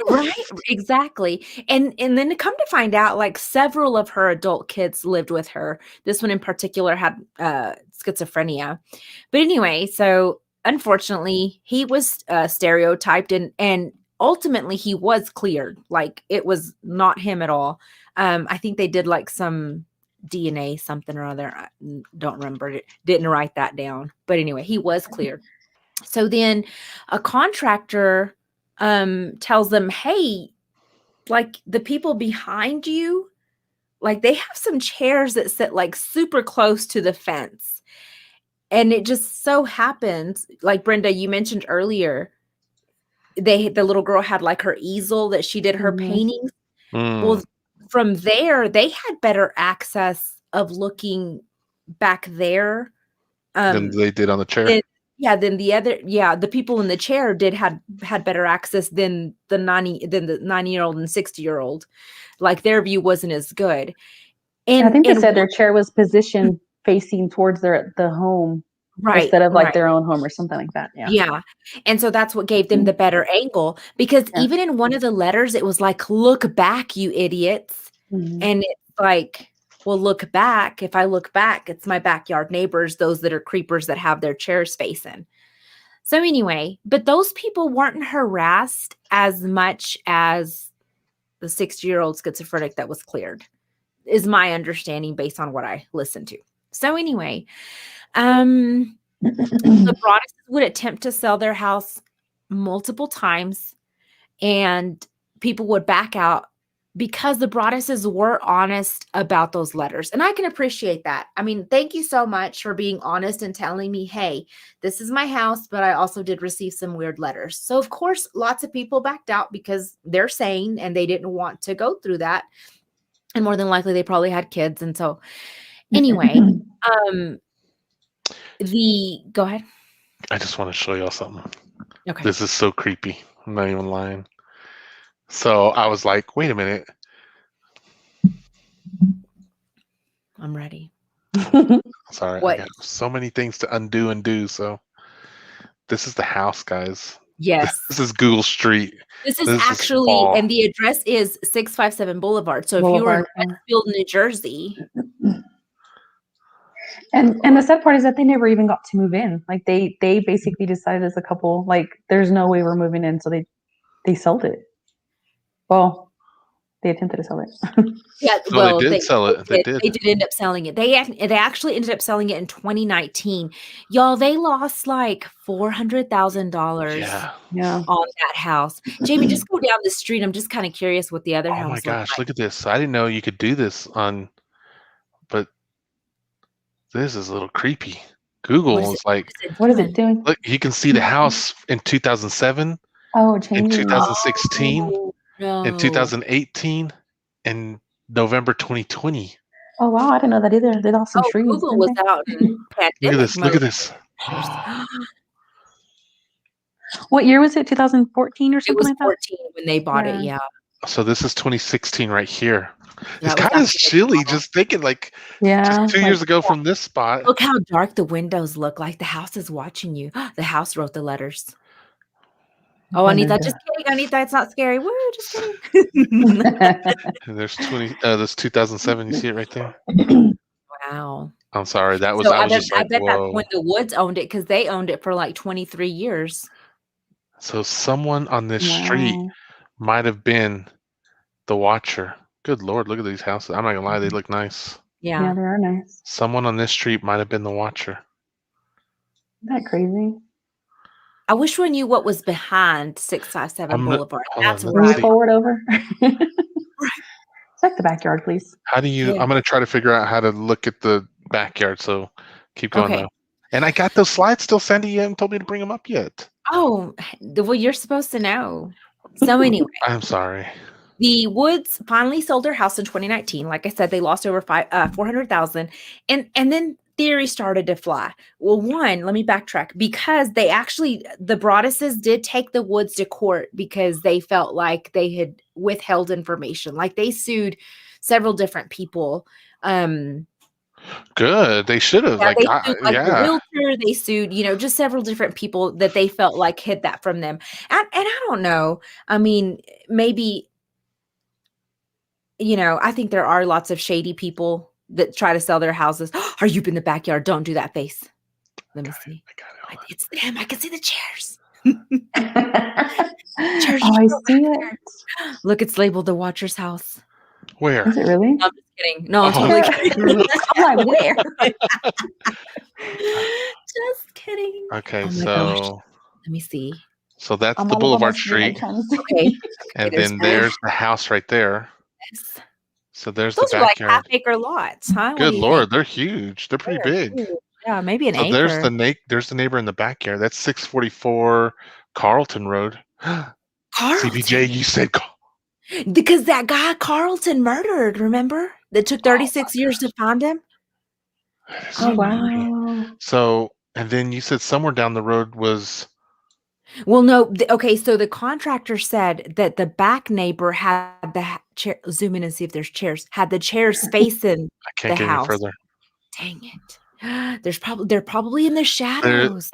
Right, exactly. And then to come to find out, like several of her adult kids lived with her. This one in particular had schizophrenia. But anyway, so unfortunately, he was stereotyped and ultimately he was cleared. Like it was not him at all. I think they did like some DNA something or other. I don't remember it. Didn't write that down. But anyway, he was cleared. So then a contractor tells them, hey, like the people behind you, like they have some chairs that sit like super close to the fence. And it just so happens, like Brenda, you mentioned earlier, the little girl had like her easel that she did her paintings. Well, from there, they had better access of looking back there than they did on the chair. Then the people in the chair had better access than the 90-year-old and 60-year-old. Like their view wasn't as good. And I think they said their chair was positioned facing towards the home, right, instead of like their own home or something like that. Yeah. And so that's what gave them the better angle, because even in one of the letters, it was like, look back, you idiots. And it's like, well, look back. If I look back, it's my backyard neighbors, those that are creepers that have their chairs facing. So anyway, but those people weren't harassed as much as the 60-year-old schizophrenic that was cleared, is my understanding based on what I listened to. So anyway, the Broadduses would attempt to sell their house multiple times, and people would back out because the Broadduses were honest about those letters. And I can appreciate that. I mean, thank you so much for being honest and telling me, hey, this is my house, but I also did receive some weird letters. So, of course, lots of people backed out because they're sane and they didn't want to go through that. And more than likely, they probably had kids. And so, anyway, go ahead. I just want to show y'all something. Okay. This is so creepy. I'm not even lying. So I was like, wait a minute. I'm ready. Sorry, What? I got so many things to undo and do. So this is the house, guys. Yes. This is Google Street. This is actually, and the address is 657 Boulevard. So if you were in Westfield, New Jersey. And the sad part is that they never even got to move in. Like they basically decided as a couple, like there's no way we're moving in, so they sold it. Well, they attempted to sell it. Yeah, No, well, they did sell it. They did end up selling it. They actually ended up selling it in 2019. Y'all, they lost like $400,000 on that house. Jamie, just go down the street. I'm just kind of curious what the other house. Oh my gosh, look at this. I didn't know you could do this on, but this is a little creepy. Google is like, what is it doing? Look, you can see the house in 2007. Oh, in changing. 2016, no. in 2018, and November 2020. Oh wow, I didn't know that either. They lost some trees. Google was out in pandemic. Look at this. What year was it? 2014 or something like that? It was 14 when they bought it. Yeah. So this is 2016 right here. It's kind of chilly just thinking like just 2 years ago from this spot. Look how dark the windows look. Like the house is watching you. The house wrote the letters. Oh, Anita, just kidding, Anita. It's not scary. Woo, just kidding. And there's 2007. You see it right there? Wow. I'm sorry. That was. So I was just like, I bet whoa. that's when the Woods owned it because they owned it for like 23 years. So someone on this street might have been the watcher. Good Lord, look at these houses. I'm not gonna lie, they look nice. Yeah, they are nice. Someone on this street might have been the watcher. Isn't that crazy? I wish we knew what was behind 657 Boulevard. That's where I forward over. Check the backyard, please. How do you? I'm gonna try to figure out how to look at the backyard. So keep going though. And I got those slides still. Sandy, you haven't told me to bring them up yet. Oh, well, you're supposed to know. So anyway, I'm sorry. The Woods finally sold their house in 2019. Like I said, they lost over $400,000, and then theories started to fly. Well, one, let me backtrack because the Broadduses did take the Woods to court because they felt like they had withheld information. Like they sued several different people. Good. They should have. Yeah, they sued, the realtor. They sued, just several different people that they felt like hid that from them. And I don't know. I mean, maybe. I think there are lots of shady people that try to sell their houses. Are you in the backyard? Don't do that face. Let me see. It's them. I can see the chairs. Chairs. Oh, I see it. Look, it's labeled the Watcher's house. Where? Is it really? No, I'm just kidding. No, I'm totally kidding. I'm like, where? Just kidding. Okay, so let me see. So that's the Boulevard Street. Okay. And then there's the house right there. Yes. So there's those the are like backyard. half-acre lots, huh? Good Lord, they're huge. They're pretty big. Huge. Yeah, maybe an acre. There's the neighbor in the backyard. That's 644 Carlton Road. Carlton. CBJ, you said because that guy Carlton murdered, remember? That took 36 years to find him. Oh wow. So, and then you said somewhere down the road was. Well, no. Okay, so the contractor said that the back neighbor had the chair. Zoom in and see if there's chairs. Had the chairs facing I can't the get house. any further. Dang it! They're probably in the shadows.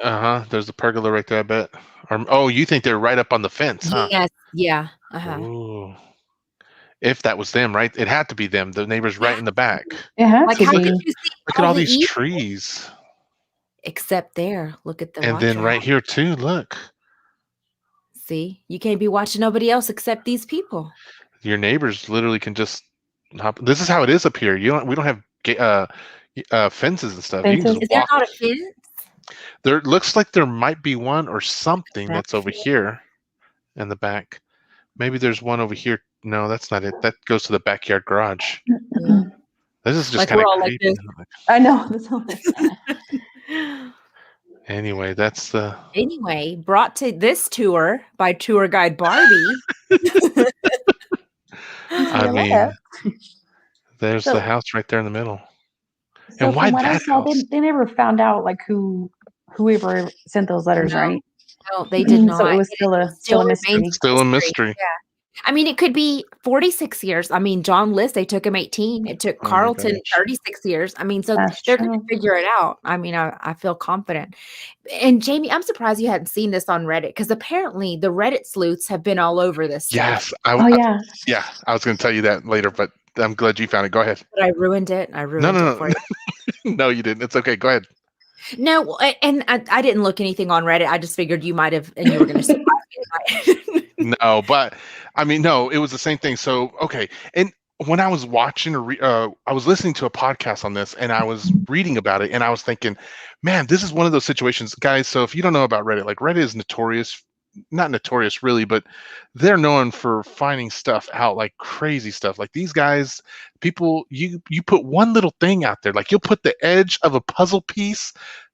There's the pergola right there. I bet. Or you think they're right up on the fence? Huh? Yes. Yeah. Ooh. If that was them, right? It had to be them. The neighbor's right in the back. It had to how be. could you see Look at all these trees. Except there. Look at the. And then right here too. Look. See, you can't be watching nobody else except these people. Your neighbors literally can just hop. This is how it is up here. We don't have fences and stuff. You can just is there not a fence? There looks like there might be one or something that's over here in the back. Maybe there's one over here No, that's not it. That goes to the backyard garage. Yeah. This is just Like kind we're of all like creepy. this. I know. That's all like, Anyway, that's the. Anyway, brought to this tour by tour guide Barbie. I your mean, left. there's the So, house right there in the middle. so And why from what I that saw, house? they never found out like whoever sent those letters, No, right? no, they did So it not. was It still still a remains mystery. a Still a mystery. Yeah. I mean, it could be 46 years. I mean, John List, they took him 18. It took Oh my Carlton gosh. 36 years. I mean, so That's they're going to true. figure it out. I mean, I feel confident. And Jamie, I'm surprised you hadn't seen this on Reddit because apparently the Reddit sleuths have been all over this stuff. Yes. Oh yeah. Yeah, I was going to tell you that later, but I'm glad you found it. Go ahead. But I ruined it. I No, ruined it no, for no. you. No, you didn't. It's okay. Go ahead. No, and I didn't look anything on Reddit. I just figured you might have, and you were going to surprise me. No, but I mean, no, it was the same thing. So, okay. And when I was watching, I was listening to a podcast on this and I was reading about it and I was thinking, man, this is one of those situations, guys. So, if you don't know about Reddit, like Reddit is notorious, not notorious really, but they're known for finding stuff out, like crazy stuff. Like these guys, people, you put one little thing out there, like you'll put the edge of a puzzle piece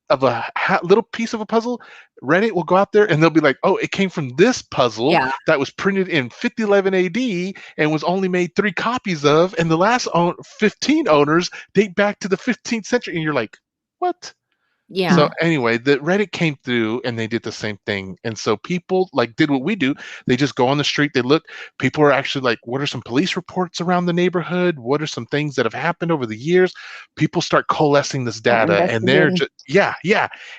of a little piece of a puzzle. Reddit will go out there and they'll be like, oh, it came from this puzzle Yeah. that was printed in 5011 AD and was only made 3 copies of, and the last 15 owners date back to the 15th century. And you're like, what? Yeah. So anyway, the Reddit came through and they did the same thing. And so people like did what we do. They just go on the street, they look, people are actually like, what are some police reports around the neighborhood? What are some things that have happened over the years? People start coalescing this data and they're just, yeah.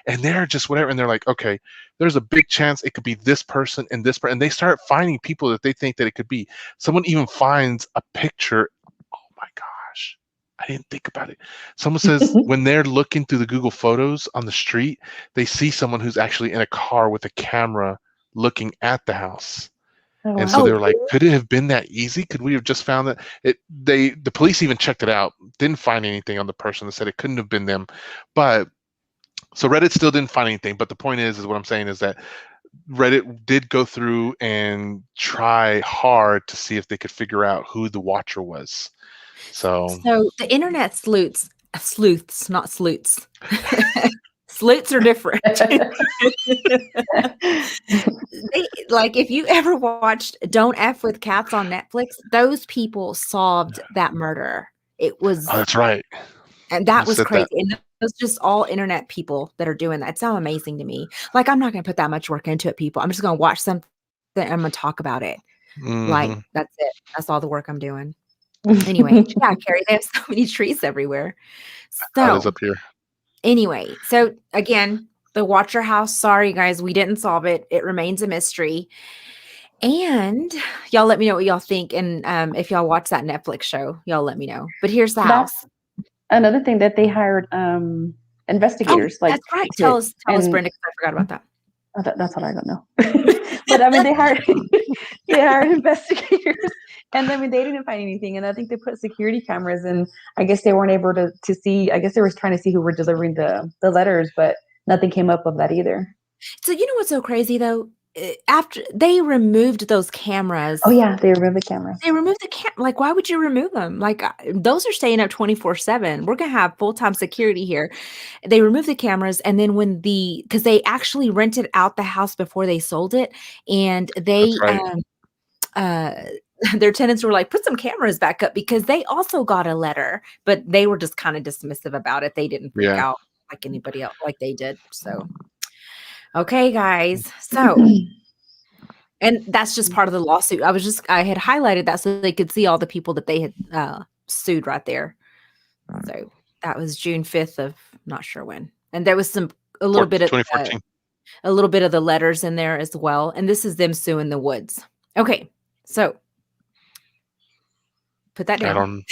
And they're just whatever. And they're like, okay, there's a big chance it could be this person and this person. And they start finding people that they think that it could be. Someone even finds a picture. Oh my gosh. I didn't think about it. Someone says when they're looking through the Google Photos on the street, they see someone who's actually in a car with a camera looking at the house. Oh, And so wow. they were like, could it have been that easy? Could we have just found that? The police even checked it out, didn't find anything on the person that said it couldn't have been them. But so Reddit still didn't find anything. But the point is what I'm saying is that Reddit did go through and try hard to see if they could figure out who the watcher was. So the internet sleuths, not sleuths. Sleuths are different. Like if you ever watched Don't F with Cats on Netflix, those people solved that murder. It was that's right. And that You was said crazy. that. And it was just all internet people that are doing that. It's so amazing to me. Like I'm not gonna put that much work into it, people. I'm just gonna watch something and I'm gonna talk about it. Like Mhm. that's it. That's all the work I'm doing. Anyway, yeah, Carrie, they have so many trees everywhere. How it is So up here. anyway, so again, the Watcher House. Sorry, guys, we didn't solve it. It remains a mystery. And y'all let me know what y'all think. And if y'all watch that Netflix show, y'all let me know. But here's the house. Another thing that they hired investigators. That's right. Tell us, Brenda, because I forgot about that. That's what I don't know. But I mean, they hired investigators, and I mean, they didn't find anything. And I think they put security cameras, and I guess they weren't able to see. I guess they were trying to see who were delivering the letters, but nothing came up of that either. So you know what's so crazy though? After they removed those cameras. Oh yeah, they removed the cameras. They removed the camera. Like, why would you remove them? Like, those are staying up 24/7. We're gonna have full-time security here. They removed the cameras, and then because they actually rented out the house before they sold it, and they That's right. their tenants were like, put some cameras back up because they also got a letter, but they were just kind of dismissive about it. They didn't freak out like anybody else, like they did. So, okay, guys. So. And that's just part of the lawsuit. I had highlighted that so they could see all the people that they had sued right there. So that was June 5th of not sure when. And there was a little bit of 2014. A little bit of the letters in there as well. And this is them suing the Woods. Okay. So put that down.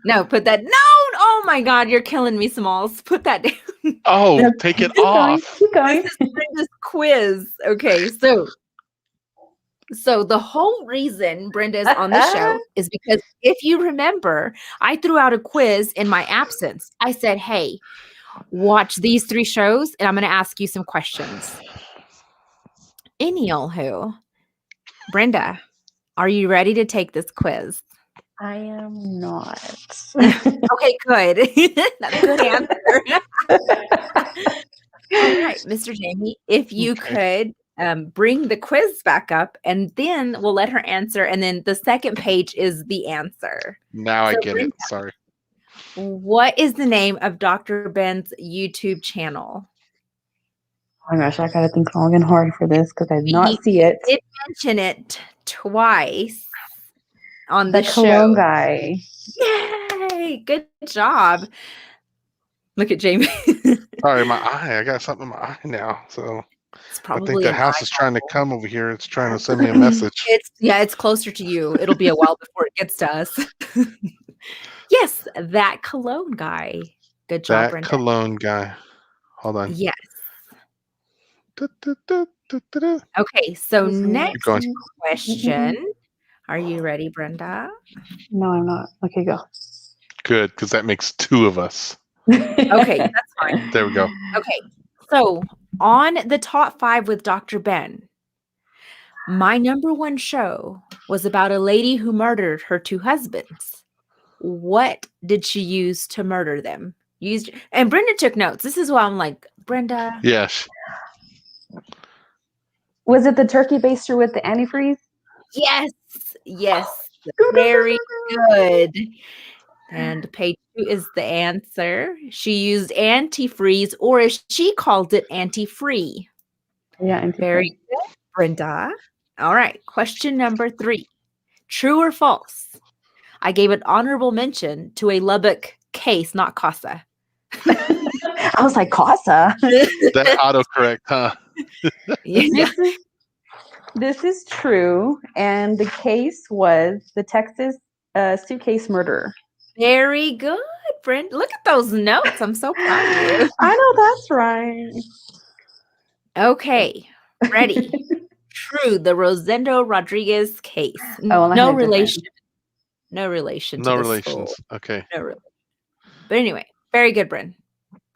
No, put that. No. Oh my God. You're killing me, Smalls. Put that down. Oh, take it off. Keep going. This is Brenda's quiz. Okay. So the whole reason Brenda is on the show is because if you remember, I threw out a quiz in my absence. I said, hey, watch these 3 shows and I'm going to ask you some questions. Anywho, Brenda, Are you ready to take this quiz? I am not. Okay, good. Good answer. All right, Mr. Jamie, if you Okay. could bring the quiz back up, and then we'll let her answer, and then the second page is the answer. Now I So, get it. Sorry. what is the name of Dr. Ben's YouTube channel? Oh my gosh, I gotta think long and hard for this because I did He not see it. did mention it twice on The the cologne show. guy. Yay! Good job. Look at Jamie. Sorry, my eye. I got something in my eye now. So It's I think probably the an house eye is trying to apple. come over here. It's trying to send me a message. It's closer to you. It'll be a while before it gets to us. Yes, that cologne guy. Good job, That Brenda. cologne guy. Hold on. Yes. Da-da-da-da-da-da. Okay, so This one. next Keep going. question. Are you ready, Brenda? No, I'm not. Okay, go. Good, because that makes two of us. Okay, that's fine. There we go. Okay, so on the top 5 with Dr. Ben, my number 1 show was about a lady who murdered her 2 husbands. What did she use to murder them? And Brenda took notes. This is why I'm like, Brenda. Yes. Was it the turkey baster with the antifreeze? Yes. Very good. And page 2 is the answer. She used antifreeze, or as she called it, anti-free. Yeah, antifreeze. Very good, Brenda. All right, question number 3. True or false? I gave an honorable mention to a Lubbock case, not Casa. I was like, Casa. That autocorrect, huh? Yeah. This is true, and the case was the Texas suitcase murderer. Very good, Brenda. Look at those notes. I'm so proud of you. I know that's right. Okay, ready. True, the Rosendo Rodriguez case. Oh, well, I No had a different- relation. No relation to No this relations. fool. Okay. No relation. But anyway, very good, Bryn.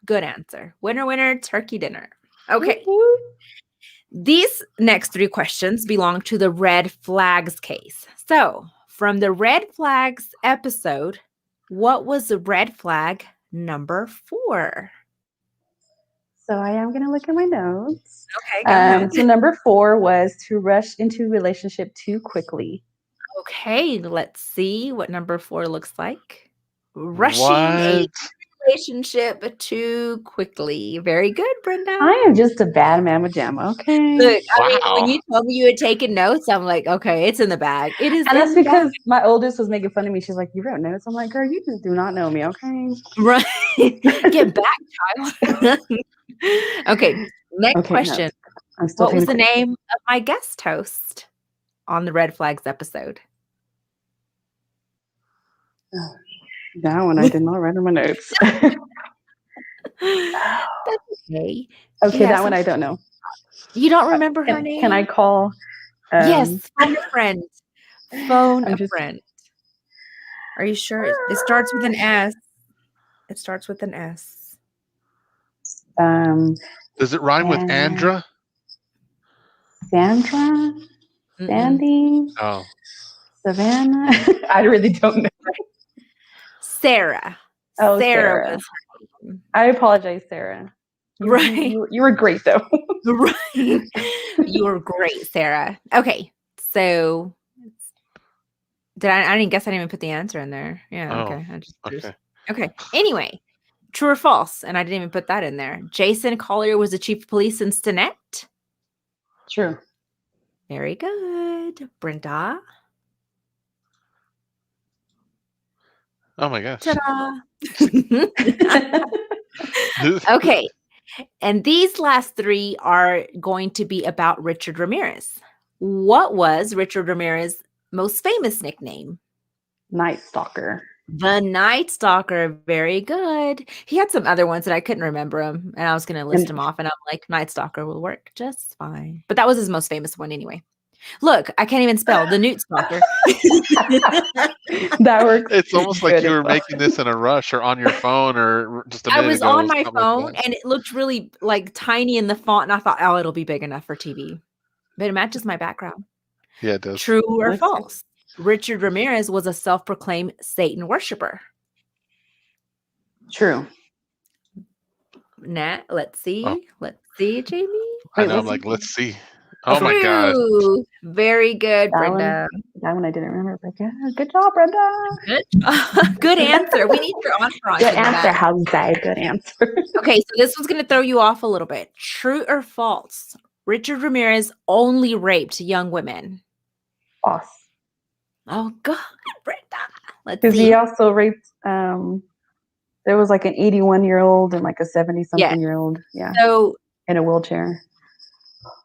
Good answer. Winner, turkey dinner. Okay. These next 3 questions belong to the red flags case. So, from the red flags episode, what was the red flag number 4? So I am going to look at my notes. Okay, go ahead. So number 4 was to rush into relationship too quickly. Okay, let's see what number 4 looks like. Rushing a relationship too quickly. Very good, Brenda. I am just a bad mamma jamma, okay? Look, I mean, Wow. when you told me you had taken notes, I'm like, okay, it's in the bag. It is, And in that's the because my oldest was making fun of me. She's like, you wrote notes? I'm like, girl, you just do not know me, okay? bag. Right. Get back, child. Okay, next Okay, question. no, I'm still What was the taking name of my guest host on the Red Flags episode? that one I did not write in my notes. That's okay. Okay, Yeah, that one I don't know. You don't remember her name? Can I call? Yes, phone a friend. Phone I'm a friend. Are you sure? It starts with an S. It starts with an S. Does it rhyme with Andra? Sandra? Sandy? Oh. Savannah? I really don't know. Sarah. Oh, Sarah Sarah. was her name. I apologize, Sarah. You were great, though. Right. You were great, Sarah. Okay. So I didn't guess I didn't even put the answer in there. Yeah. Oh, Okay. okay. Okay. Anyway, true or false? And I didn't even put that in there. Jason Collier was the chief of police in Stinnett. True. Very good. Brenda. Oh my gosh. Ta-da. Okay. And these last 3 are going to be about Richard Ramirez. What was Richard Ramirez's most famous nickname? Night Stalker. The Night Stalker. Very good. He had some other ones that I couldn't remember them, and I was going to list them off, and I'm like, Night Stalker will work just fine. But that was his most famous one anyway. Look, I can't even spell the Newt Stalker. That works. It's almost like you were making this in a rush or on your phone or just a minute I was ago, on my something phone like that. and it looked really like tiny in the font, and I thought, oh, it'll be big enough for TV. But it matches my background. Yeah, it does. True or That's true. false? Richard Ramirez was a self-proclaimed Satan worshiper. True. Nat, let's Oh, see. Let's see, Jamie. I Wait, know. I'm what's like, let's see. Oh okay? my God. True. Very good, That Brenda. one I didn't remember. But yeah, good job, Brenda. Good, good answer. We need your entourage Good in the answer, back. Jose. Good answer. Okay, so this one's going to throw you off a little bit. True or false? Richard Ramirez only raped young women. False. Oh, God, Brenda. Let's Because see. he also raped. There was like an 81-year-old and like a 70-something-year-old. Yeah, So, in a wheelchair.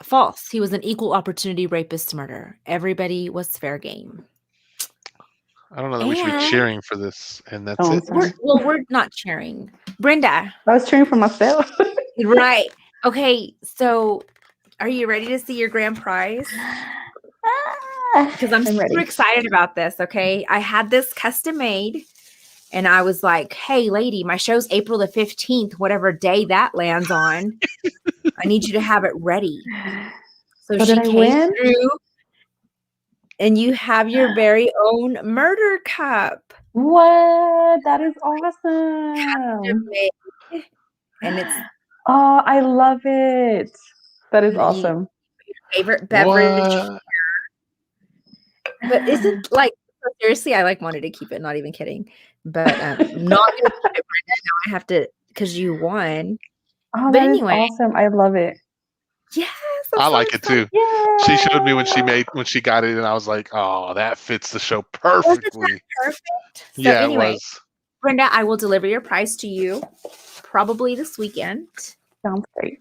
false. He was an equal opportunity rapist murder. Everybody was fair game. I don't know that we should be And cheering for this, and that's Oh, I'm it. sorry. we're not cheering. Brenda, I was cheering for myself. right. Okay, so are you ready to see your grand prize? Because I'm ready. super excited about this, okay? I had this custom made, and I was like, hey, lady, my show's April the 15th, whatever day that lands on. I need you to have it ready. So So she did I came win? through, and you have your very own murder cup. What? That is awesome. Made, and it's Oh, I love it. That is you awesome. favorite beverage. What? But isn't like seriously, I like wanted to keep it, not even kidding. But not gonna keep it right now. I have to because you won. Oh, But that is anyway, awesome. I love it. yes, I'm I so like it excited. too. She showed me when Yeah. she got it, and I was like, oh, that fits the show Wasn't that perfectly. perfect? So Yeah, it anyway, was. Brenda, I will deliver your prize to you probably this weekend. Sounds great.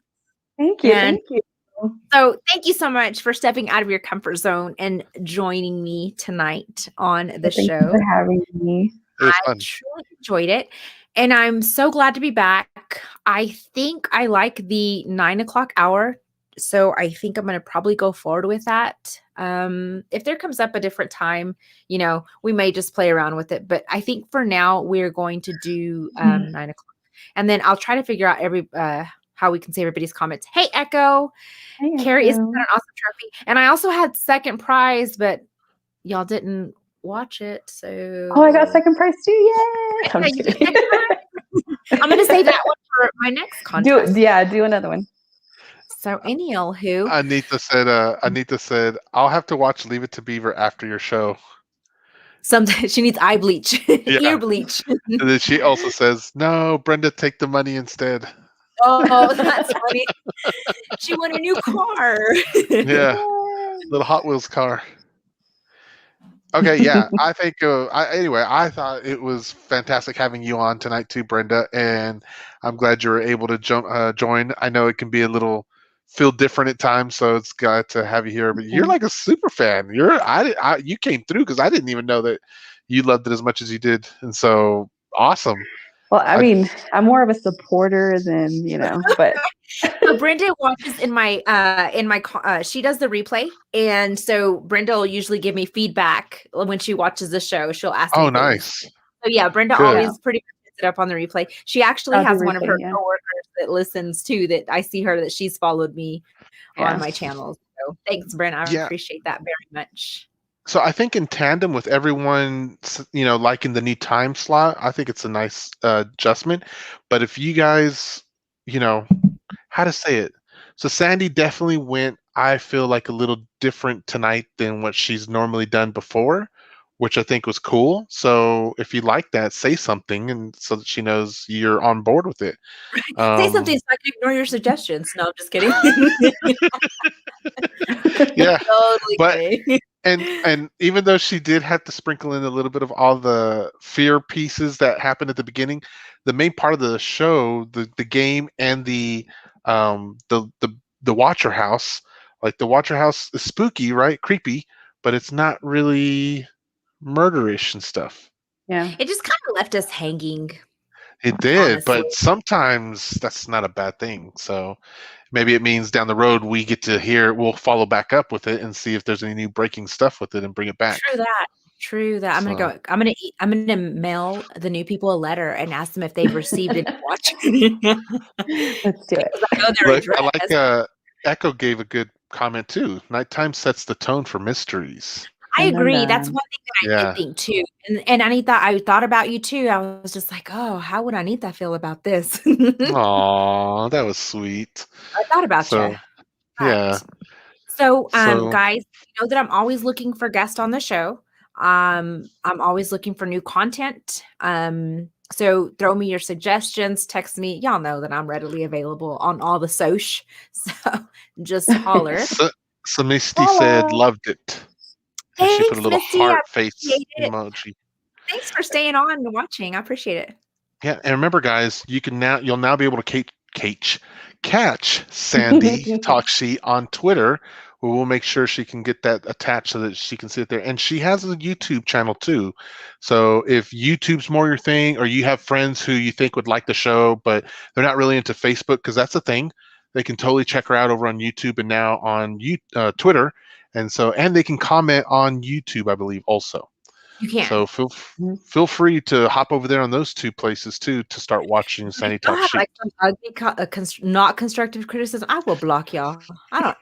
Thank you. And Thank you. so thank you so much for stepping out of your comfort zone and joining me tonight on the Thank you show. for having me. It was I fun. truly enjoyed it. And I'm so glad to be back. I think I like the 9 o'clock hour. So I think I'm going to probably go forward with that. If there comes up a different time, we may just play around with it. But I think for now, we're going to do 9 o'clock. And then I'll try to figure out how we can see everybody's comments. Hey, Echo. Hey, Carrie, isn't Echo. that an awesome trophy? And I also had second prize, but y'all didn't watch it. So Oh, I got second prize too. Yay! I'm yeah, just you get kidding. second prize. I'm gonna save that one for my next contest. Do another one. So anywho, Anita said, I'll have to watch Leave It to Beaver after your show. sometimes she needs eye bleach, Yeah. ear bleach. And then she also says, no, Brenda, take the money instead. Oh, that's funny. She won a new car. Yeah, little Hot Wheels car. Okay, yeah, I think. Anyway, I thought it was fantastic having you on tonight too, Brenda, and I'm glad you were able to join. I know it can be a little feel different at times, so it's glad to have you here. But you're like a super fan. You came through because I didn't even know that you loved it as much as you did, and so awesome. Well, I mean, I'm more of a supporter than but So Brenda watches in my she does the replay, and so Brenda will usually give me feedback when she watches the show. She'll ask me Oh, things. nice. So yeah, Brenda Good. always pretty much puts it up on the replay. She actually I'll do has one of replay, her yeah. coworkers that listens too. That I see her that she's followed me on my channels. So thanks, Brenda. I appreciate that very much. So I think in tandem with everyone, liking the new time slot, I think it's a nice adjustment. But if you guys, how to say it. So Sandy definitely went, I feel like, a little different tonight than what she's normally done before, which I think was cool. So if you like that, say something, and so that she knows you're on board with it. Say something so I can ignore your suggestions. No, I'm just kidding. Yeah, totally but kidding. and even though she did have to sprinkle in a little bit of all the fear pieces that happened at the beginning, the main part of the show, the game and the Watcher House, like the Watcher House is spooky, right? Creepy, but it's not really murderish and stuff. Yeah. It just kind of left us hanging. It did, honestly. but sometimes that's not a bad thing. So maybe it means down the road we'll follow back up with it and see if there's any new breaking stuff with it and bring it back. True that. I'm gonna mail the new people a letter and ask them if they've received it and watch. Let's do it. I know their I address. like Echo gave a good comment too. Nighttime sets the tone for mysteries. I And then agree. That's one thing that I did Yeah. think too. And Anita, I thought about you too. I was just like, oh, how would Anita feel about this? Aw, that was sweet. I thought about you. So yeah. So, So guys, you know that I'm always looking for guests on the show. I'm always looking for new content. So throw me your suggestions, text me. Y'all know that I'm readily available on all the soch. So just holler. so Misty said Holla. loved it. And she put a Thanks, little Misty. I heart face appreciate it. emoji. Thanks for staying on and watching. I appreciate it. Yeah, and remember, guys, you'll now be able to catch Sandy Talk She on Twitter. Where we'll make sure she can get that attached so that she can sit there. And she has a YouTube channel too. So if YouTube's more your thing, or you have friends who you think would like the show, but they're not really into Facebook, because that's a thing, they can totally check her out over on YouTube and now on Twitter. And they can comment on YouTube, I believe, also. You can. So feel free to hop over there on those two places too to start watching Sandy Y'all Talk have Sheep. like some ugly, not constructive criticism. I will block y'all.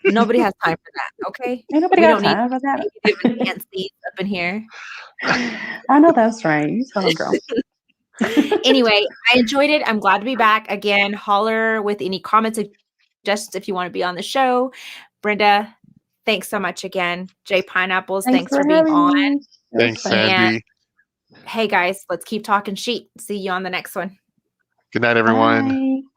Nobody has time for that. Okay. Ain't nobody We got don't need time for that. negative Nancy's up in here. I know that's right. You tell her, girl. Anyway, I enjoyed it. I'm glad to be back again. Holler with any comments, suggestions if you want to be on the show. Brenda, thanks so much again. Jay Pineapples, thanks for being having on. me. It was Thanks, fun. Sandy. Hey guys, let's keep talking sheep. See you on the next one. Good night, everyone. Bye.